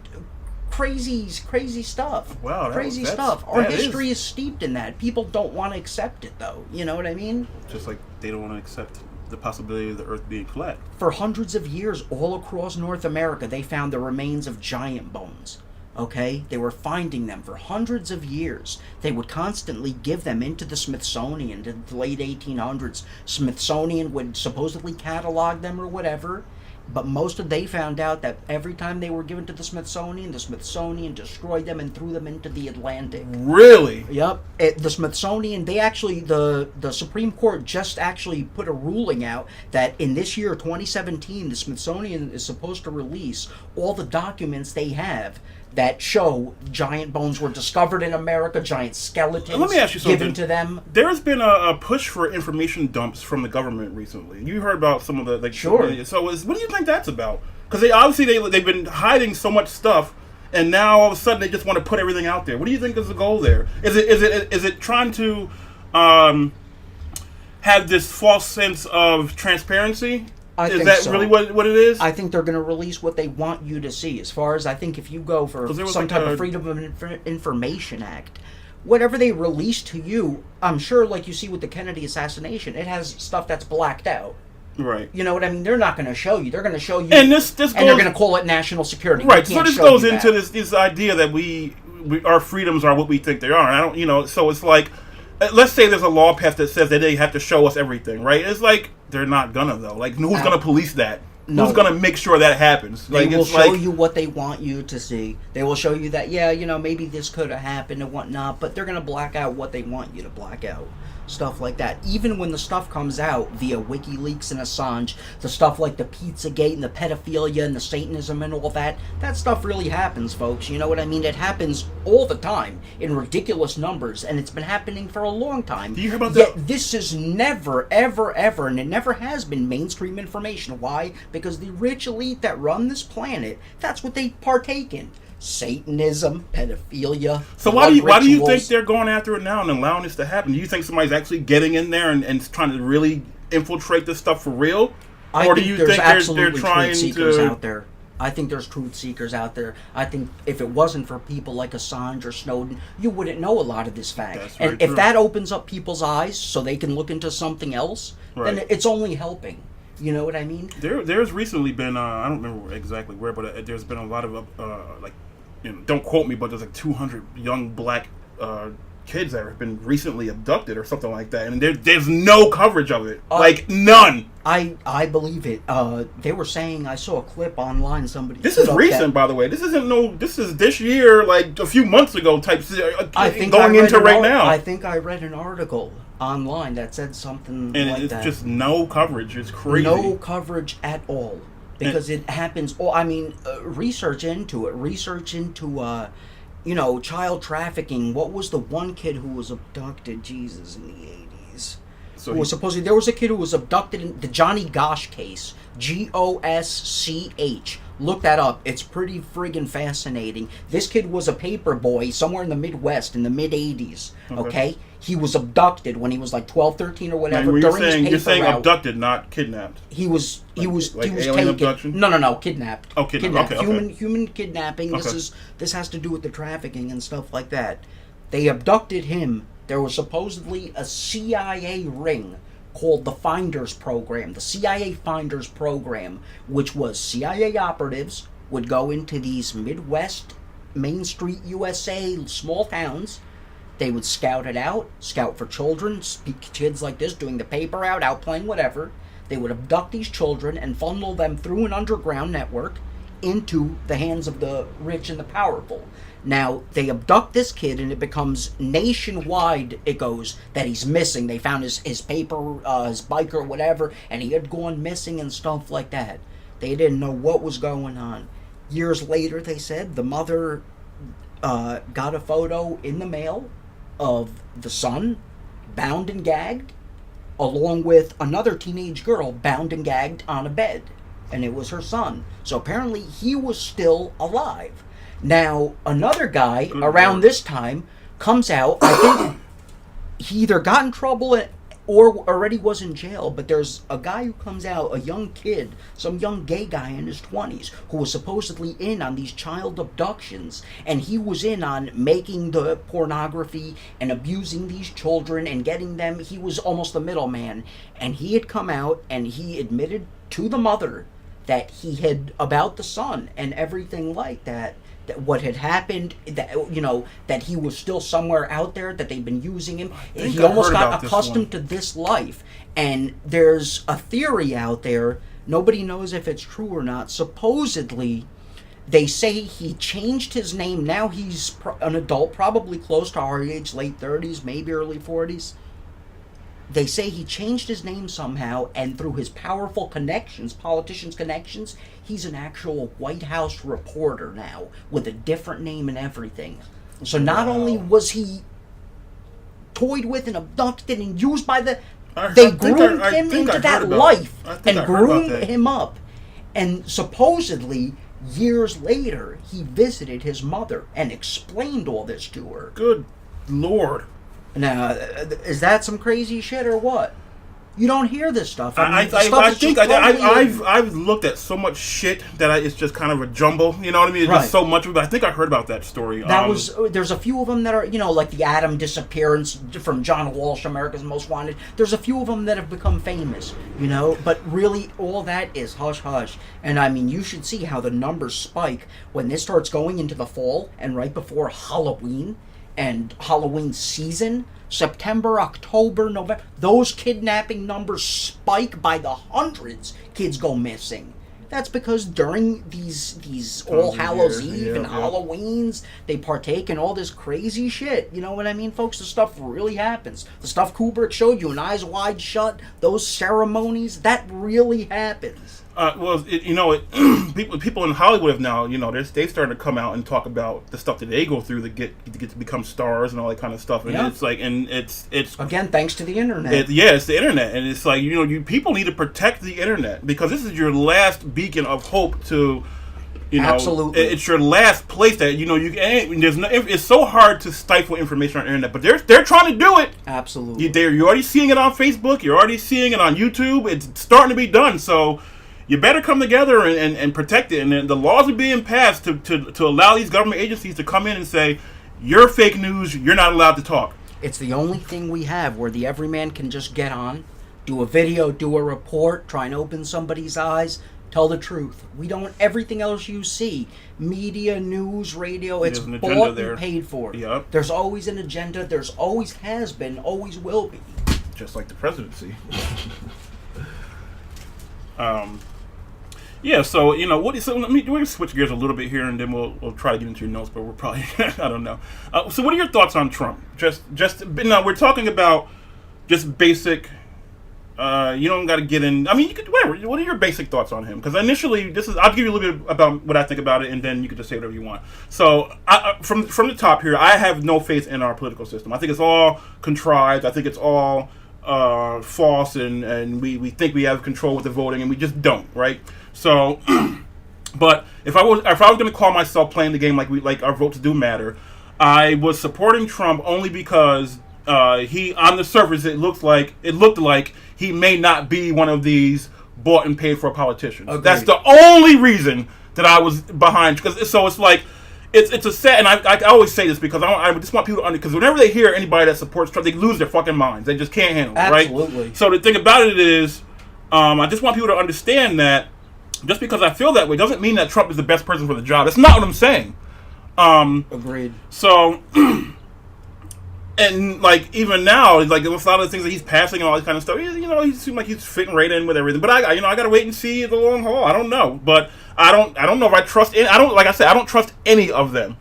crazy stuff. Wow, crazy that's, stuff. Our that history is steeped in that. People don't want to accept it, though. You know what I mean? Just like they don't want to accept the possibility of the Earth being flat. For hundreds of years, all across North America, they found the remains of giant bones. Okay? They were finding them for hundreds of years. They would constantly give them into the Smithsonian in the late 1800s. Smithsonian would supposedly catalog them or whatever. But they found out that every time they were given to the Smithsonian destroyed them and threw them into the Atlantic. Really? Yep. The Smithsonian, the Supreme Court just actually put a ruling out that in this year, 2017, the Smithsonian is supposed to release all the documents they have that show giant bones were discovered in America, giant skeletons Let me ask you something. given to them. There's been a push for information dumps from the government recently. You heard about some of the Sure. So what do you think that's about? Because they've been hiding so much stuff, and now all of a sudden they just want to put everything out there. What do you think is the goal there? Is it trying to have this false sense of transparency? Is that really what it is? I think they're going to release what they want you to see. As far as I think if you go for some type of Freedom of Information Act, whatever they release to you, I'm sure like you see with the Kennedy assassination, it has stuff that's blacked out. Right. You know what I mean? They're not going to show you. They're going to show you. And this goes, and they're going to call it national security. Right. So this goes into this idea that we our freedoms are what we think they are. And I don't, so it's like, let's say there's a law passed that says that they have to show us everything, right? It's like, they're not gonna, though. Like, who's gonna police that? No. Who's gonna make sure that happens? They will show you what they want you to see. They will show you that, maybe this could have happened and whatnot, but they're gonna black out what they want you to black out. Stuff like that. Even when the stuff comes out via WikiLeaks and Assange, the stuff like the Pizzagate and the pedophilia and the Satanism and all that stuff really happens, folks. You know what I mean? It happens all the time in ridiculous numbers, and it's been happening for a long time. Do you hear about Yet that? this is never, ever, ever, and it never has been mainstream information. Why? Because the rich elite that run this planet, that's what they partake in. Satanism, pedophilia. So why do you think they're going after it now and allowing this to happen? Do you think somebody's actually getting in there and trying to really infiltrate this stuff for real? Or do you think they're trying to out there? I think there's truth seekers out there. I think if it wasn't for people like Assange or Snowden, you wouldn't know a lot of this fact. And if that opens up people's eyes so they can look into something else, then it's only helping. You know what I mean? There's recently been I don't remember exactly where, but there's been a lot of don't quote me, but there's like 200 young black kids that have been recently abducted or something like that, and there's no coverage of it, like none. I believe it. They were saying, I saw a clip online. Somebody. This is recent, by the way. This isn't This is this year, like a few months ago type. I think going into right now. I think I read an article online that said something and like that. And it's just no coverage. It's crazy. No coverage at all. Because it happens. Research into it. Research into, child trafficking. What was the one kid who was abducted? Jesus, in the 80s. So there was a kid who was abducted in the Johnny Gosch case. Gosch. Look that up. It's pretty friggin' fascinating. This kid was a paper boy somewhere in the Midwest in the mid-'80s. Okay? He was abducted when he was like 12, 13 or whatever. You're saying abducted, not kidnapped. He was alien taken. Abduction? No, kidnapped. Oh, kidnapped. Okay. Human kidnapping. Okay. This has to do with the trafficking and stuff like that. They abducted him. There was supposedly a CIA ring called the Finders Program, the CIA Finders Program, which was CIA operatives would go into these Midwest, Main Street, USA, small towns. They would scout it out, scout for children, kids like this doing the paper route, out playing whatever. They would abduct these children and funnel them through an underground network into the hands of the rich and the powerful. Now, they abduct this kid and it becomes nationwide, it goes, that he's missing. They found his paper, his bike or whatever, and he had gone missing and stuff like that. They didn't know what was going on. Years later, they said the mother got a photo in the mail of the son bound and gagged, along with another teenage girl bound and gagged on a bed. And it was her son. So apparently he was still alive. Now, another guy around this time comes out. I think he either got in trouble or already was in jail, but there's a guy who comes out, a young kid, some young gay guy in his 20s, who was supposedly in on these child abductions, and he was in on making the pornography and abusing these children and getting them. He was almost the middleman, and he had come out and he admitted to the mother that he had, about the son and everything like that, that what had happened, that, you know, that he was still somewhere out there, that they'd been using him. He almost got accustomed to this life. And there's a theory out there, nobody knows if it's true or not. Supposedly, they say he changed his name. Now he's an adult, probably close to our age, late 30s, maybe early 40s. They say he changed his name somehow, and through his powerful connections, politicians' connections, he's an actual White House reporter now, with a different name and everything. So not only was he toyed with and abducted and used by they groomed him into that life and groomed him up. And supposedly, years later, he visited his mother and explained all this to her. Good Lord. Now, is that some crazy shit or what? You don't hear this stuff. I think I've looked at so much shit that it's just kind of a jumble. You know what I mean? It's just so much of it. I think I heard about that story. There's a few of them that are, you know, like the Adam disappearance from John Walsh, America's Most Wanted. There's a few of them that have become famous, you know, but really all that is hush hush. And I mean, you should see how the numbers spike when this starts going into the fall and right before Halloween and Halloween season. September, October, November, those kidnapping numbers spike by the hundreds. Kids go missing. That's because during these All Hallows Eve and Halloweens, they partake in all this crazy shit. You know what I mean, folks? The stuff really happens. The stuff Kubrick showed you in Eyes Wide Shut, those ceremonies, that really happens. People in Hollywood have now, you know, they starting to come out and talk about the stuff that they go through to get to become stars and all that kind of stuff. And it's like, and it's again, thanks to the internet. It's the internet, and it's like, you know, people need to protect the internet because this is your last beacon of hope to, you know, absolutely. It's your last place that, you know, it's so hard to stifle information on the internet, but they're trying to do it. Absolutely. You're already seeing it on Facebook. You're already seeing it on YouTube. It's starting to be done. So you better come together and protect it. And the laws are being passed to allow these government agencies to come in and say, you're fake news, you're not allowed to talk. It's the only thing we have where the everyman can just get on, do a video, do a report, try and open somebody's eyes, tell the truth. We don't, everything else you see, media, news, radio, it's bought and paid for. Yep. There's always an agenda, there's always has been, always will be. Just like the presidency. Yeah, so, you know, we'll switch gears a little bit here, and then we'll try to get into your notes, but we're probably, I don't know. So what are your thoughts on Trump? We're talking about just basic, you don't got to get in, I mean, you could, whatever, what are your basic thoughts on him? Because initially, I'll give you a little bit about what I think about it, and then you can just say whatever you want. So, from the top here, I have no faith in our political system. I think it's all contrived. I think it's all false, and we think we have control with the voting, and we just don't, right? So, but if I was going to call myself playing the game like our votes do matter, I was supporting Trump only because he, on the surface, it looked like he may not be one of these bought and paid for politicians. Agreed. That's the only reason that I was behind. So it's like it's a set, and I always say this because I just want people to because whenever they hear anybody that supports Trump, they lose their fucking minds. They just can't handle it, right? Absolutely. So the thing about it is, I just want people to understand that just because I feel that way doesn't mean that Trump is the best person for the job. That's not what I'm saying. Agreed. So, and like even now, like a lot of the things that he's passing and all this kind of stuff, you know, he seems like he's fitting right in with everything. But I got to wait and see the long haul. I don't know, but I don't know if I trust. I don't trust any of them.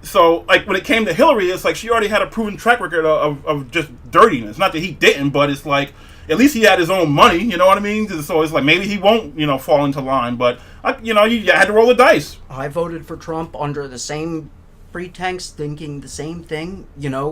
So like when it came to Hillary, it's like she already had a proven track record of just dirtiness. Not that he didn't, but it's like at least he had his own money. You know what I mean? So it's like maybe he won't, fall into line. But you had to roll the dice. I voted for Trump under the same pretense, thinking the same thing.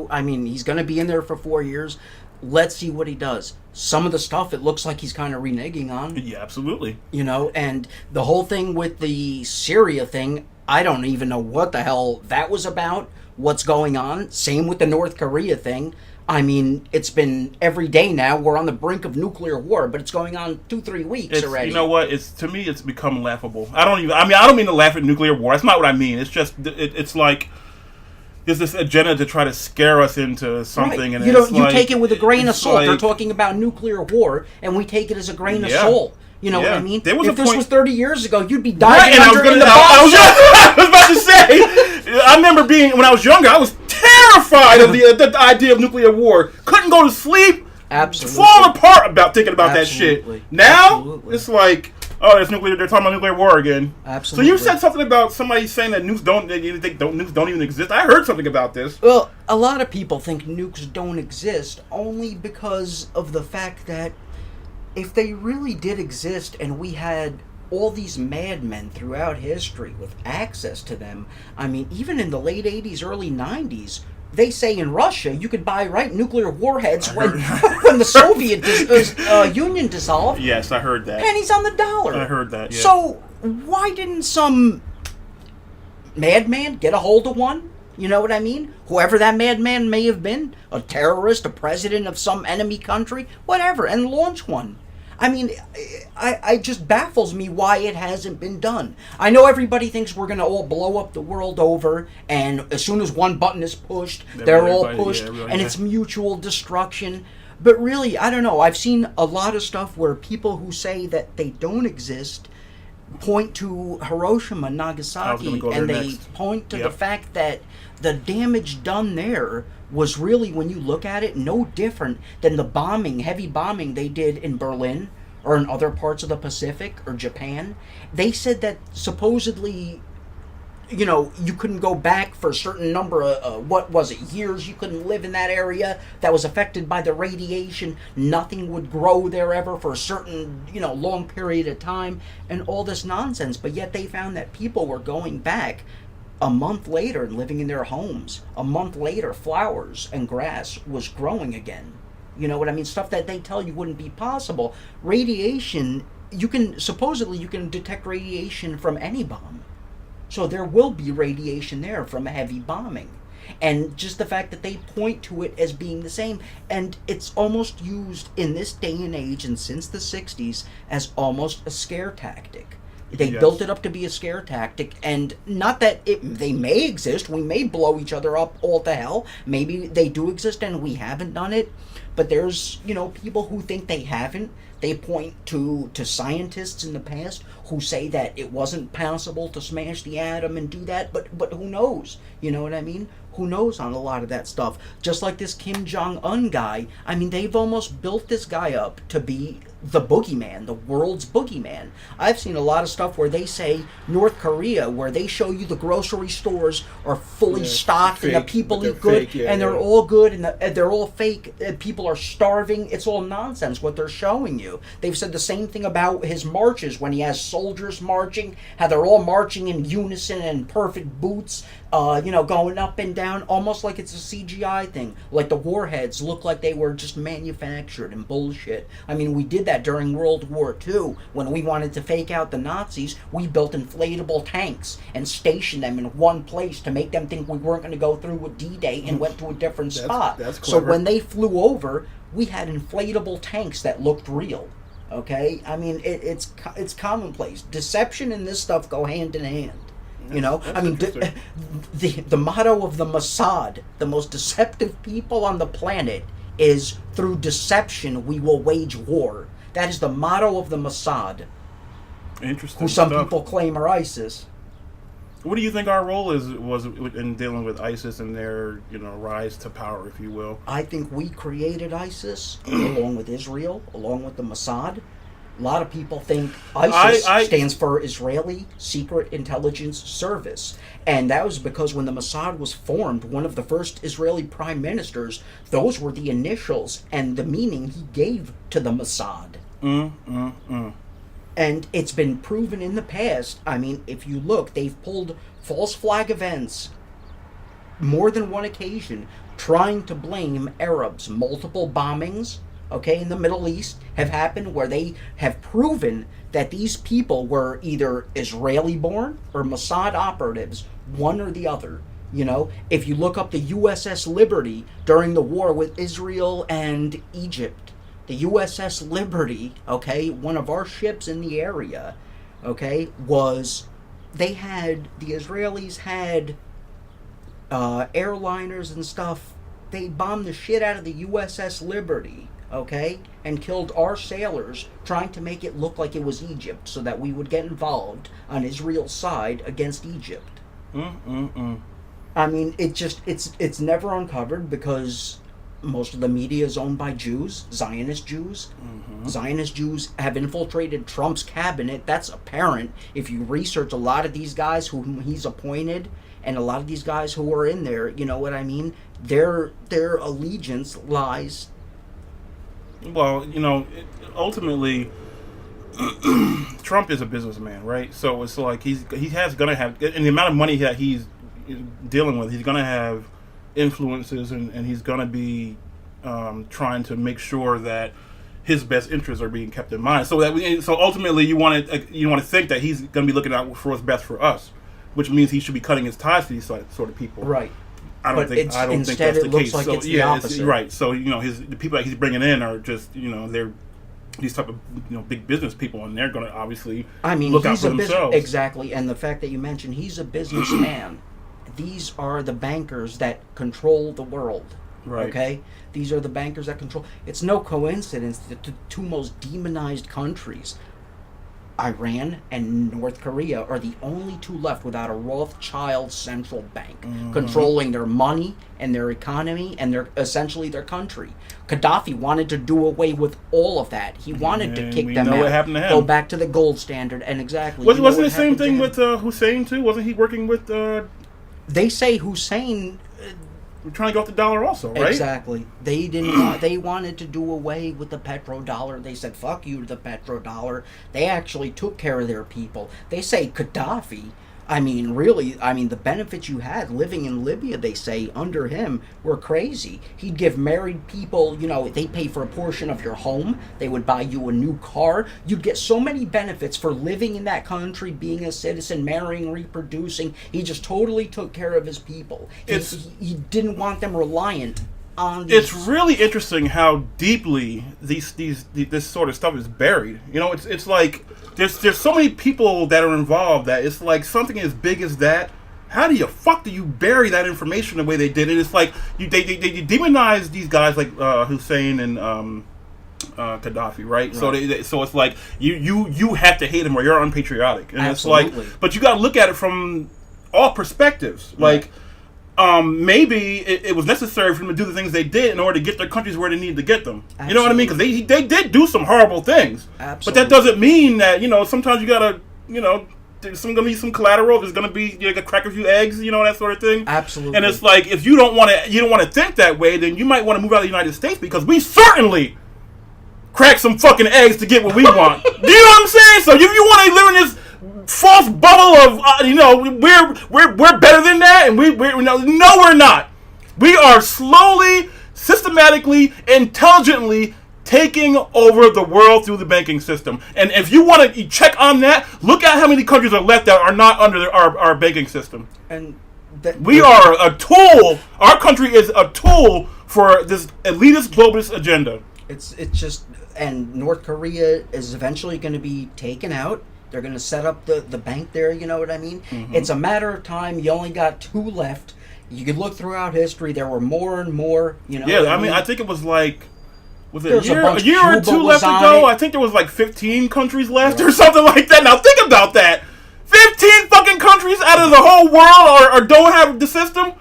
I mean, he's going to be in there for 4 years. Let's see what he does. Some of the stuff it looks like he's kind of reneging on. Yeah, absolutely. And the whole thing with the Syria thing, I don't even know what the hell that was about, what's going on. Same with the North Korea thing. I mean, it's been every day now. We're on the brink of nuclear war, but it's going on 2-3 weeks already. You know what? To me, it's become laughable. I don't mean to laugh at nuclear war. That's not what I mean. It's just, it's like, there's this agenda to try to scare us into something, right. And you take it with a grain of salt. Like, they're talking about nuclear war, and we take it as a grain of salt. You know what I mean? If this was 30 years ago, you'd be diving right, under in the I was about to say. I remember when I was younger, I was terrified of the idea of nuclear war. Couldn't go to sleep. Absolutely. Fall apart about thinking about that shit. Now it's like, oh, there's nuclear. They're talking about nuclear war again. Absolutely. So you said something about somebody saying that nukes don't even exist. I heard something about this. Well, a lot of people think nukes don't exist only because of the fact that if they really did exist and we had all these madmen throughout history with access to them, I mean, even in the late 80s, early 90s, they say in Russia you could buy nuclear warheads when the Soviet Union dissolved. Yes, I heard that. Pennies on the dollar. I heard that, yeah. So why didn't some madman get a hold of one? You know what I mean? Whoever that madman may have been, a terrorist, a president of some enemy country, whatever, and launch one. I mean, I just baffles me why it hasn't been done. I know everybody thinks we're going to all blow up the world over, and as soon as one button is pushed, they're all pushed, and it's mutual destruction. But really, I don't know. I've seen a lot of stuff where people who say that they don't exist point to Hiroshima and Nagasaki, and they point to the fact that the damage done there was really, when you look at it, no different than the heavy bombing they did in Berlin or in other parts of the Pacific or Japan. They said that supposedly, you couldn't go back for a certain number of, years. You couldn't live in that area that was affected by the radiation. Nothing would grow there ever for a certain, long period of time, and all this nonsense. But yet they found that people were going back a month later and living in their homes. A month later, flowers and grass was growing again. You know what I mean? Stuff that they tell you wouldn't be possible. Radiation, you can detect radiation from any bomb. So there will be radiation there from a heavy bombing. And just the fact that they point to it as being the same, and it's almost used in this day and age and since the 60s as almost a scare tactic. They built it up to be a scare tactic, and not that they may exist. We may blow each other up all to hell. Maybe they do exist and we haven't done it. But there's, people who think they haven't. They point to scientists in the past who say that it wasn't possible to smash the atom and do that. But who knows? You know what I mean? Who knows on a lot of that stuff? Just like this Kim Jong-un guy. I mean, they've almost built this guy up to be the boogeyman, the world's boogeyman. I've seen a lot of stuff where they say North Korea, where they show you the grocery stores are fully stocked fake, and the people eat good, and they're all good, and they're all fake, and people are starving. It's all nonsense what they're showing you. They've said the same thing about his marches when he has soldiers marching, how they're all marching in unison and perfect boots, going up and down, almost like it's a CGI thing. Like the warheads look like they were just manufactured and bullshit. I mean, we did that during World War II. When we wanted to fake out the Nazis, we built inflatable tanks and stationed them in one place to make them think we weren't going to go through with D-Day and went to a different spot. That's so when they flew over, we had inflatable tanks that looked real. Okay? I mean, it's commonplace. Deception and this stuff go hand in hand. I mean, the motto of the Mossad, the most deceptive people on the planet, is through deception we will wage war. That is the motto of the Mossad. Interesting. Who some people claim are ISIS. What do you think our role was in dealing with ISIS and their, rise to power, if you will? I think we created ISIS along with Israel, along with the Mossad. A lot of people think ISIS I stands for Israeli Secret Intelligence Service. And that was because when the Mossad was formed, one of the first Israeli prime ministers, those were the initials and the meaning he gave to the Mossad. And it's been proven in the past. I mean, if you look, they've pulled false flag events more than one occasion, trying to blame Arabs. Multiple bombings, okay, in the Middle East have happened where they have proven that these people were either Israeli-born or Mossad operatives, one or the other. You know, if you look up the USS Liberty during the war with Israel and Egypt, the USS Liberty, okay, one of our ships in the area, okay, the Israelis had airliners and stuff. They bombed the shit out of the USS Liberty, okay, and killed our sailors, trying to make it look like it was Egypt so that we would get involved on Israel's side against Egypt. I mean, it's never uncovered because most of the media is owned by Jews, Zionist Jews. Zionist Jews have infiltrated Trump's cabinet. That's apparent if you research a lot of these guys whom he's appointed, and a lot of these guys who are in there. You know what I mean? Their allegiance lies. Well, you know, ultimately, Trump is a businessman, right? So it's like he's gonna have, and the amount of money that he's dealing with, he's gonna have influences, and he's gonna be trying to make sure that his best interests are being kept in mind. So ultimately, you want to think that he's gonna be looking out for what's best for us, which means he should be cutting his ties to these sort of people, right? I don't think that's the case. Like so it's yeah, the opposite. right. So you know, the people that he's bringing in are just, you know, they're these type of, you know, big business people, and they're going to obviously look out for themselves. Exactly, and the fact that you mentioned he's a businessman. These are the bankers that control the world. Right. Okay? These are the bankers that control. It's no coincidence that the two most demonized countries, Iran and North Korea, are the only two left without a Rothschild central bank controlling their money and their economy and essentially their country. Gaddafi wanted to do away with all of that. He wanted to kick them out. What happened to him. Go back to the gold standard, and exactly. Wasn't the same thing with Hussein too? Wasn't he working with? They say Hussein. We're trying to go off the dollar also, right? Exactly. They didn't. They wanted to do away with the petrodollar. They said, "Fuck you, the petrodollar." They actually took care of their people. They say Gaddafi. I mean, really. I mean, the benefits you had living in Libya, they say, under him were crazy. He'd give married people, you know, they pay for a portion of your home. They would buy you a new car. You'd get so many benefits for living in that country, being a citizen, marrying, reproducing. He just totally took care of his people. He didn't want them reliant on these. It's really interesting how deeply this sort of stuff is buried. You know, it's like there's so many people that are involved that it's like something as big as that. How do you bury that information the way they did it? It's like they demonize these guys like Hussein and Gaddafi, right? So it's like you have to hate him or you're unpatriotic, and Absolutely. it's like, but you got to look at it from all perspectives, like. Maybe it was necessary for them to do the things they did in order to get their countries where they needed to get them. Absolutely. You know what I mean? Because they did do some horrible things. Absolutely. But that doesn't mean that, you know, sometimes you gotta, you know, there's going to be some collateral. There's going to be, you know, crack a few eggs, you know, that sort of thing. Absolutely. And it's like, if you don't want to think that way, then you might want to move out of the United States, because we certainly crack some fucking eggs to get what we want. Do you know what I'm saying? So if you want to live in this false bubble of you know, we're better than that, and we're no, we're not. We are slowly, systematically, intelligently taking over the world through the banking system. And if you want to check on that, look at how many countries are left that are not under our banking system. And we are a tool. Our country is a tool for this elitist globalist agenda. It's just, and North Korea is eventually going to be taken out. They're going to set up the bank there, you know what I mean? Mm-hmm. It's a matter of time. You only got 2 left. You could look throughout history. There were more and more, you know. Yeah, I mean, I think it was like, was it a year or 2 left to go? I think there was like 15 countries left or something like that. Now think about that. 15 fucking countries out of the whole world or don't have the system.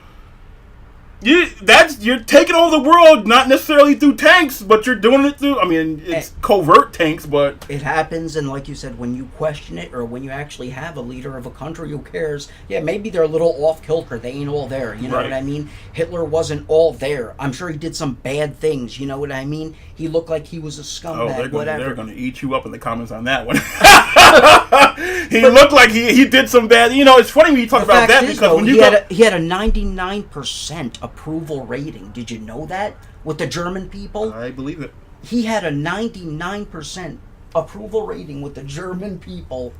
You're taking over the world, not necessarily through tanks, but you're doing it through. I mean, it's covert tanks, but it happens. And like you said, when you question it, or when you actually have a leader of a country who cares, yeah, maybe they're a little off kilter. They ain't all there. You know Right. what I mean? Hitler wasn't all there. I'm sure he did some bad things. You know what I mean? He looked like he was a scumbag. they're gonna eat you up in the comments on that one. He looked like he did some bad. You know, it's funny when you talk about that because when you he had a 99% approval rating. Did you know that with the German people? I believe it. He had a 99% approval rating with the German people.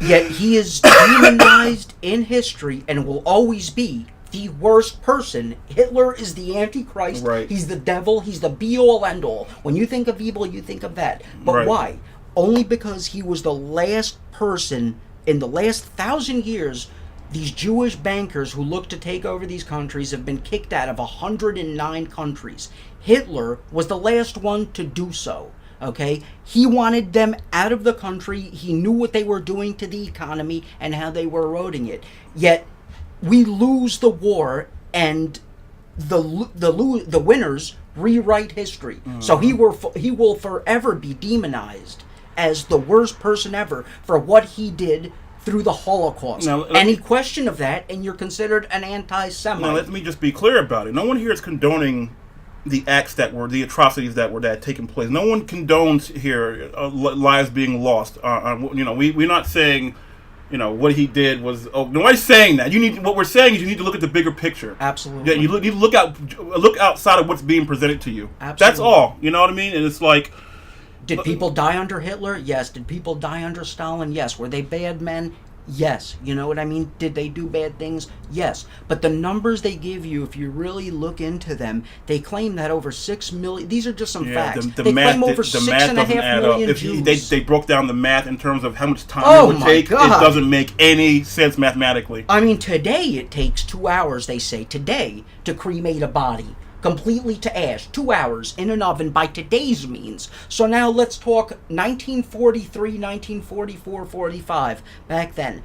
Yet he is demonized in history and will always be the worst person. Hitler is the Antichrist. Right. He's the devil. He's the be-all, end-all. When you think of evil, you think of that. But Right. why? Only because he was the last person in the last 1,000 years. These Jewish bankers who look to take over these countries have been kicked out of 109 countries. Hitler was the last one to do so. Okay? He wanted them out of the country. He knew what they were doing to the economy and how they were eroding it. Yet, we lose the war, and the winners rewrite history. So he will forever be demonized as the worst person ever for what he did through the Holocaust. Now, Any question of that, and you're considered an anti-Semite. Now, let me just be clear about it. No one here is condoning the acts the atrocities that were taking place. No one condones here lives being lost. We're not saying, what he did was. Oh, nobody's saying that. What we're saying is you need to look at the bigger picture. Absolutely. Yeah, you need to look outside of what's being presented to you. Absolutely. That's all. You know what I mean? And it's like. Did people die under Hitler? Yes. Did people die under Stalin? Yes. Were they bad men? Yes. You know what I mean? Did they do bad things? Yes. But the numbers they give you, if you really look into them, they claim that over 6 million... These are just some facts. The they math, claim over the 6.5 math doesn't add million up. Jews. They broke down the math in terms of how much time Oh it would my take. God. It doesn't make any sense mathematically. I mean, today it takes 2 hours, they say, today, to cremate a body. Completely to ash. 2 hours in an oven by today's means. So now let's talk 1943, 1944, 45. Back then.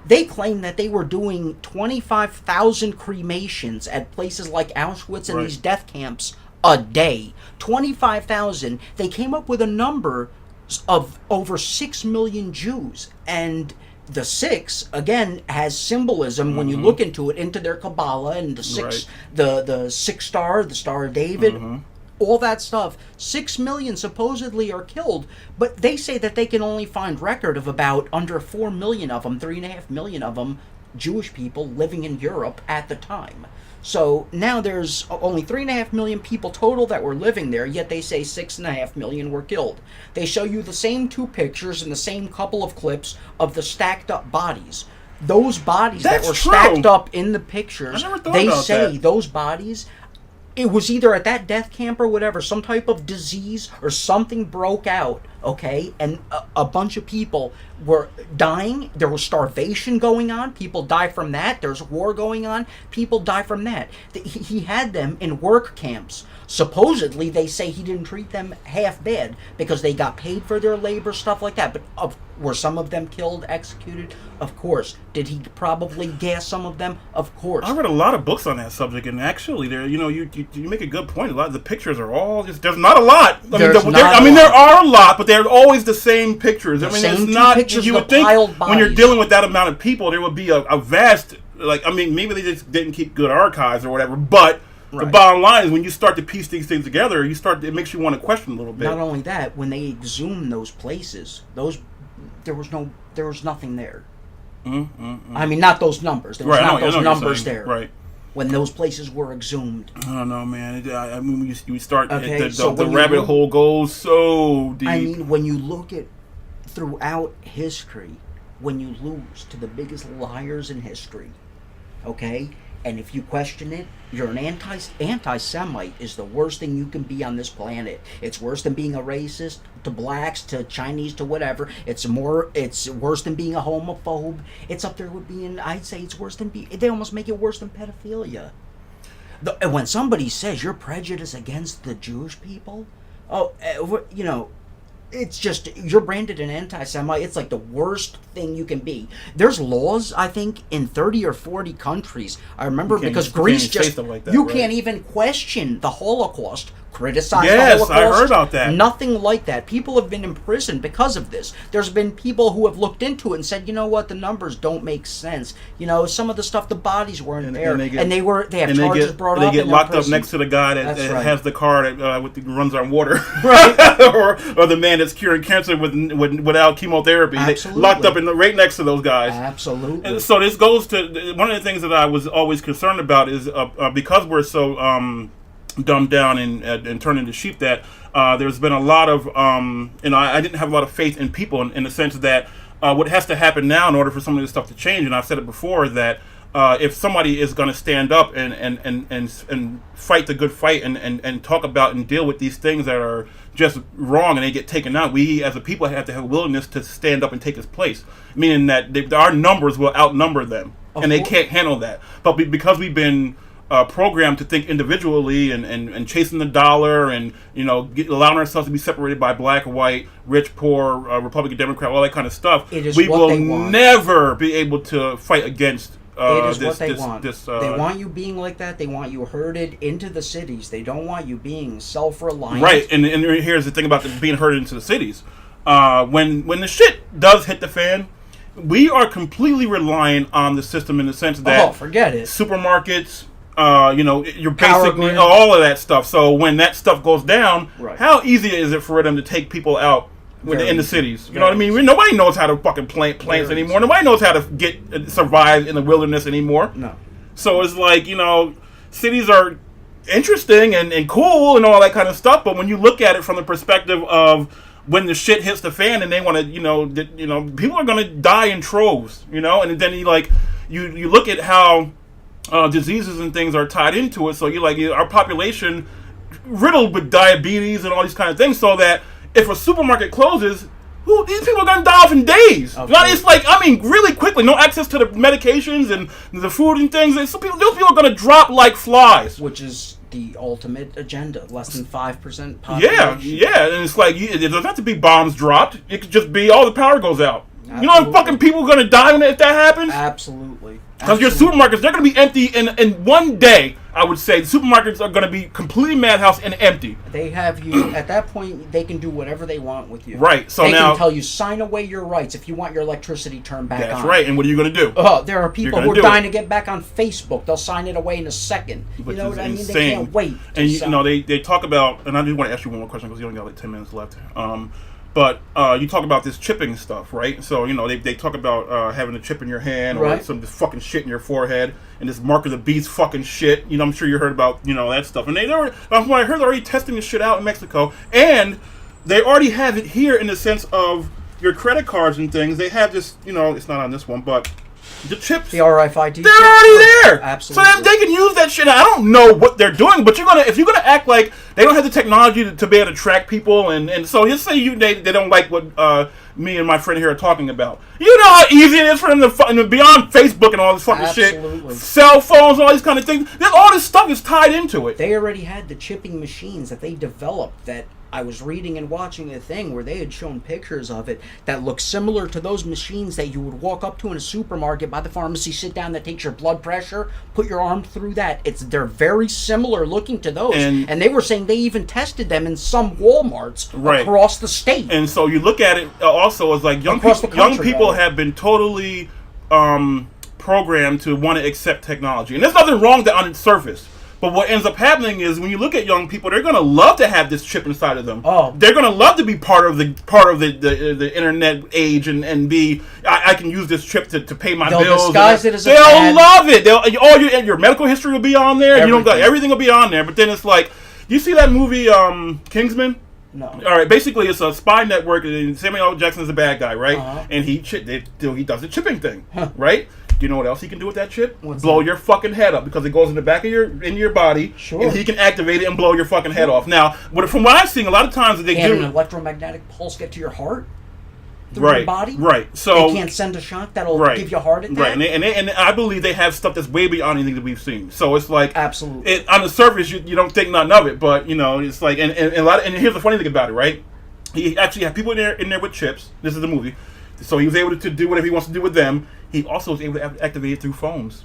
They claim that they were doing 25,000 cremations at places like Auschwitz and Right. these death camps a day. 25,000. They came up with a number of over 6 million Jews. And the 6, again, has symbolism when you look into it, into their Kabbalah, and the 6, the 6 star, the Star of David, all that stuff. 6 million supposedly are killed, but they say that they can only find record of about under 4 million of them, 3.5 million of them, Jewish people living in Europe at the time. So now there's only 3.5 million people total that were living there, yet they say 6.5 million were killed. They show you the same 2 pictures and the same couple of clips of the stacked up bodies. Those bodies that were stacked up in the pictures, I never thought they about say that. those bodies, it was either at that death camp or whatever, some type of disease or something broke out, okay? And a bunch of people were dying. There was starvation going on. People die from that. There's war going on. People die from that. He had them in work camps. Supposedly, they say he didn't treat them half bad because they got paid for their labor, stuff like that. But were some of them killed, executed? Of course. Did he probably gas some of them? Of course. I read a lot of books on that subject, and actually, there, you make a good point. A lot of the pictures are all there's not a lot. There are a lot, but they're always the same pictures. I mean, same it's two not. pictures You of would think piled when you're bodies. dealing with that amount of people, there would be a vast maybe they just didn't keep good archives or whatever, but. The Right. bottom line is when you start to piece these things together, it makes you want to question a little bit. Not only that, when they exhumed those places, there was nothing there. I mean, not those numbers. There was not those numbers there. Right. When those places were exhumed. I don't know, man. I mean, you start Okay, the rabbit hole goes so deep. I mean, when you look at throughout history, when you lose to the biggest liars in history, okay, and if you question it, you're an anti-Semite is the worst thing you can be on this planet. It's worse than being a racist to blacks, to Chinese, to whatever. It's worse than being a homophobe. It's up there with being, I'd say it's worse than they almost make it worse than pedophilia. And when somebody says you're prejudiced against the Jewish people, it's just, you're branded an anti-Semite. It's like the worst thing you can be. There's laws, I think, in 30 or 40 countries. I remember because Greece just, like that, you right? can't even question the Holocaust, criticize the Yes, Holocaust. I heard about that. Nothing like that. People have been imprisoned because of this. There's been people who have looked into it and said, you know what, the numbers don't make sense. You know, some of the stuff, the bodies weren't there, and they have charges brought up. They get locked up next to the guy that right. has the car that runs on water, Right. or the man that's curing cancer without chemotherapy. Absolutely. They locked up right next to those guys. Absolutely. And so this goes to one of the things that I was always concerned about is because we're so dumbed down and turned into sheep, that there's been a lot of I didn't have a lot of faith in people in the sense that what has to happen now in order for some of this stuff to change, and I've said it before, that if somebody is going to stand up and fight the good fight and talk about and deal with these things that are just wrong and they get taken out, we as a people have to have a willingness to stand up and take its place, meaning that our numbers will outnumber them, and they can't handle that. But because we've been programmed to think individually and chasing the dollar and allowing ourselves to be separated by black, white, rich, poor, Republican, Democrat, all that kind of stuff, we will never be able to fight against it is what they want. They want you being like that. They want you herded into the cities. They don't want you being self-reliant. Right, and here's the thing about being herded into the cities. When the shit does hit the fan, we are completely reliant on the system in the sense that forget it. Supermarkets, your basic all of that stuff. So when that stuff goes down, how easy is it for them to take people out in the cities? You know what I mean? Nobody knows how to fucking plant plants anymore. Nobody knows how to survive in the wilderness anymore. No. So it's like, cities are interesting and cool and all that kind of stuff, but when you look at it from the perspective of when the shit hits the fan and they want to, people are going to die in troves, and then you look at how diseases and things are tied into it. So our population riddled with diabetes and all these kind of things, so that if a supermarket closes, these people are going to die off in days. It's really quickly. No access to the medications and the food and things. Those people are going to drop like flies. Which is the ultimate agenda. Less than 5% population. Yeah. And it's like, it doesn't have to be bombs dropped. It could just be all the power goes out. Absolutely. You know how fucking people are going to die if that happens? Absolutely. Because your supermarkets, they're going to be empty in one day. I would say the supermarkets are going to be completely madhouse and empty. They have you at that point. They can do whatever they want with you. Right. So they now can tell you, sign away your rights if you want your electricity turned back on. That's right. And what are you going to do? There are people who are dying to get back on Facebook. They'll sign it away in a second. You know what I mean? They can't wait. And they talk about. And I just want to ask you one more question because you only got like 10 minutes left. But you talk about this chipping stuff, right? So, they talk about having a chip in your hand or some this fucking shit in your forehead and this mark of the beast fucking shit. I'm sure you heard about, that stuff. And from what I heard, they're already testing this shit out in Mexico. And they already have it here in the sense of your credit cards and things. They have this, it's not on this one, but the chips, the RFID, they're already there. Absolutely. So they can use that shit. I don't know what they're doing, but if you're gonna act like they don't have the technology to be able to track people, and so let's say they don't like what me and my friend here are talking about. You know how easy it is for them to be on Facebook and all this fucking shit, cell phones, all these kind of things. All this stuff is tied into it. They already had the chipping machines that they developed that. I was reading and watching a thing where they had shown pictures of it that looked similar to those machines that you would walk up to in a supermarket by the pharmacy, sit down, that takes your blood pressure, put your arm through that. They're very similar looking to those. And they were saying they even tested them in some Walmarts across the state. And so you look at it also as like young people have been totally programmed to want to accept technology. And there's nothing wrong with that on its surface. But what ends up happening is when you look at young people, they're going to love to have this chip inside of them. They're going to love to be part of the internet age and be. I can use this chip to pay my bills. They'll disguise it as a They'll love it. Your medical history will be on there. Everything will be on there. But then it's like, you see that movie Kingsman? No. All right. Basically, it's a spy network, and Samuel L. Jackson is a bad guy, right? And he does the chipping thing, right? Do you know what else he can do with that chip? Blow your fucking head up, because it goes in the back of your body, and he can activate it and blow your fucking head off. Now, from what I've seen, a lot of times they can an electromagnetic pulse get to your heart through your body? Right. So they can't send a shock that'll give you a heart attack. Right. And I believe they have stuff that's way beyond anything that we've seen. So it's like absolutely on the surface you don't think nothing of it, but it's like and a lot. And here's the funny thing about it, right? He actually had people in there with chips. This is the movie, so he was able to do whatever he wants to do with them. He also was able to activate it through phones.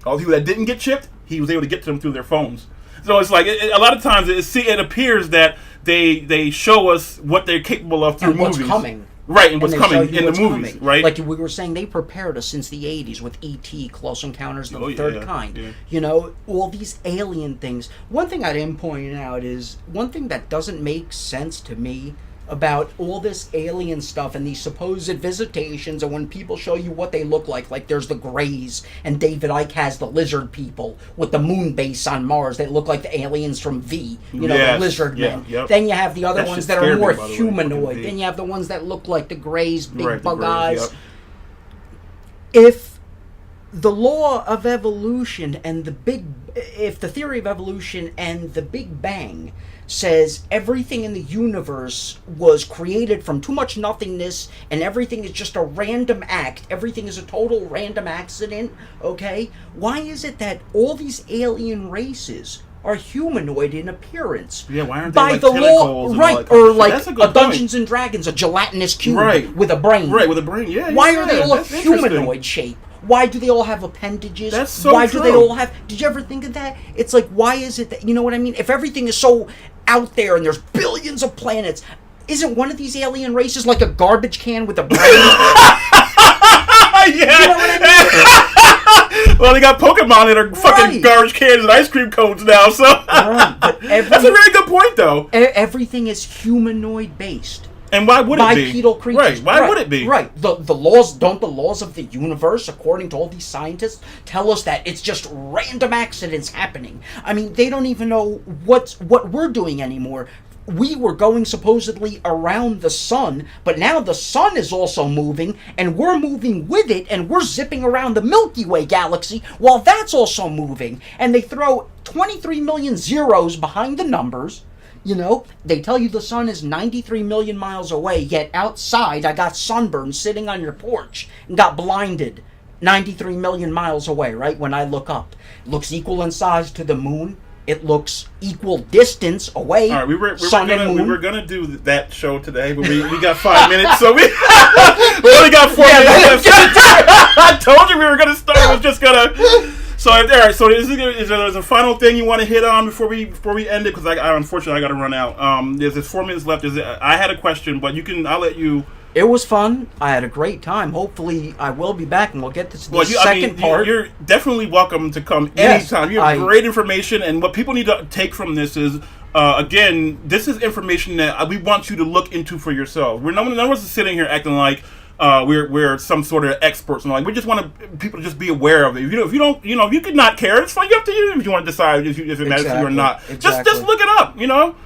All the people that didn't get chipped, he was able to get to them through their phones. So it's like a lot of times it appears that they show us what they're capable of through and what's movies. coming. Right, and what's they show coming you in what's the movies, coming. right? Like we were saying, they prepared us since the 80s with E.T., Close Encounters of the Third Kind. Yeah. You know, all these alien things. One thing I didn't point out is, one thing that doesn't make sense to me about all this alien stuff and these supposed visitations, and when people show you what they look like there's the Greys, and David Icke has the lizard people with the moon base on Mars that look like the aliens from V, you know, the lizard men. Yep. Then you have the other ones that are more humanoid. Way, then you have the ones that look like the Greys, big bug eyes. Yep. If the law of evolution and if the theory of evolution and the Big Bang says everything in the universe was created from too much nothingness and everything is just a random act, everything is a total random accident, okay? Why is it that all these alien races are humanoid in appearance? Yeah, why aren't they by like the tentacles law, and right? all that kind Or of like shit? That's a good Dungeons point. and Dragons, a gelatinous cube Right. with a brain. Right, with a brain, yeah. Why are they all a that's interesting. humanoid shape? Why do they all have appendages? That's so Why true. do they all have... Did you ever think of that? It's like, why is it that... You know what I mean? If everything is so out there and there's billions of planets, isn't one of these alien races like a garbage can with a brain? Yeah. You know what I mean? Well, they got Pokemon that are fucking garbage cans and ice cream cones now, so... Right, but That's a really good point, though. Everything is humanoid based. And why would it be? Bipedal creatures. Right, why would it be? Right. The laws, don't the laws of the universe, according to all these scientists, tell us that it's just random accidents happening? I mean, they don't even know what we're doing anymore. We were going supposedly around the sun, but now the sun is also moving, and we're moving with it, and we're zipping around the Milky Way galaxy while that's also moving. And they throw 23 million zeros behind the numbers. You know, they tell you the sun is 93 million miles away, yet outside I got sunburned sitting on your porch and got blinded 93 million miles away, right, when I look up. It looks equal in size to the moon. It looks equal distance away. All right, we were moon. gonna do that show today, but we got 5 minutes, so we only got 4 minutes. I told you we were gonna start. It was just gonna. So all right. So is there a final thing you want to hit on before we end it? Because unfortunately I got to run out. There's 4 minutes left. I had a question, but I'll let you. It was fun. I had a great time. Hopefully, I will be back, and we'll get to the second part. You're definitely welcome to come anytime. You have great information, and what people need to take from this is, again, this is information that we want you to look into for yourself. None of us is sitting here acting like we're some sort of experts, and like we just want people to just be aware of it. If you don't, you could not care. It's fine. Up to you if you want to decide if it matters to you or not. Exactly. Just look it up.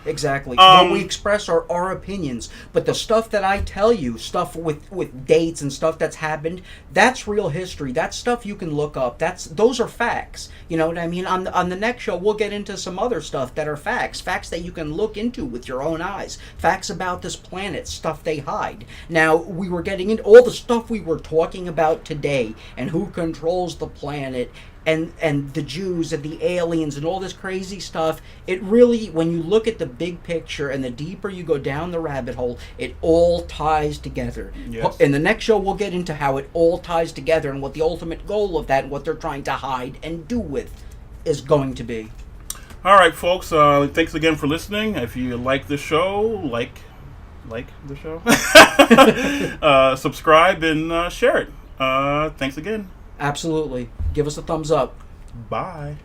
Exactly. What we express are our opinions, but the stuff that I tell you, stuff with dates and stuff that's happened, that's real history. That's stuff you can look up. Those are facts. You know what I mean? On the next show, we'll get into some other stuff that are facts that you can look into with your own eyes. Facts about this planet, stuff they hide. Now, we were getting into all the stuff we were talking about today, and who controls the planet, and the Jews and the aliens and all this crazy stuff. It really, when you look at the big picture and the deeper you go down the rabbit hole, it all ties together. Yes. In the next show, we'll get into how it all ties together and what the ultimate goal of that and what they're trying to hide and do with is going to be. All right, folks. Thanks again for listening. If you like the show, like the show, subscribe and share it. Thanks again. Absolutely. Give us a thumbs up. Bye.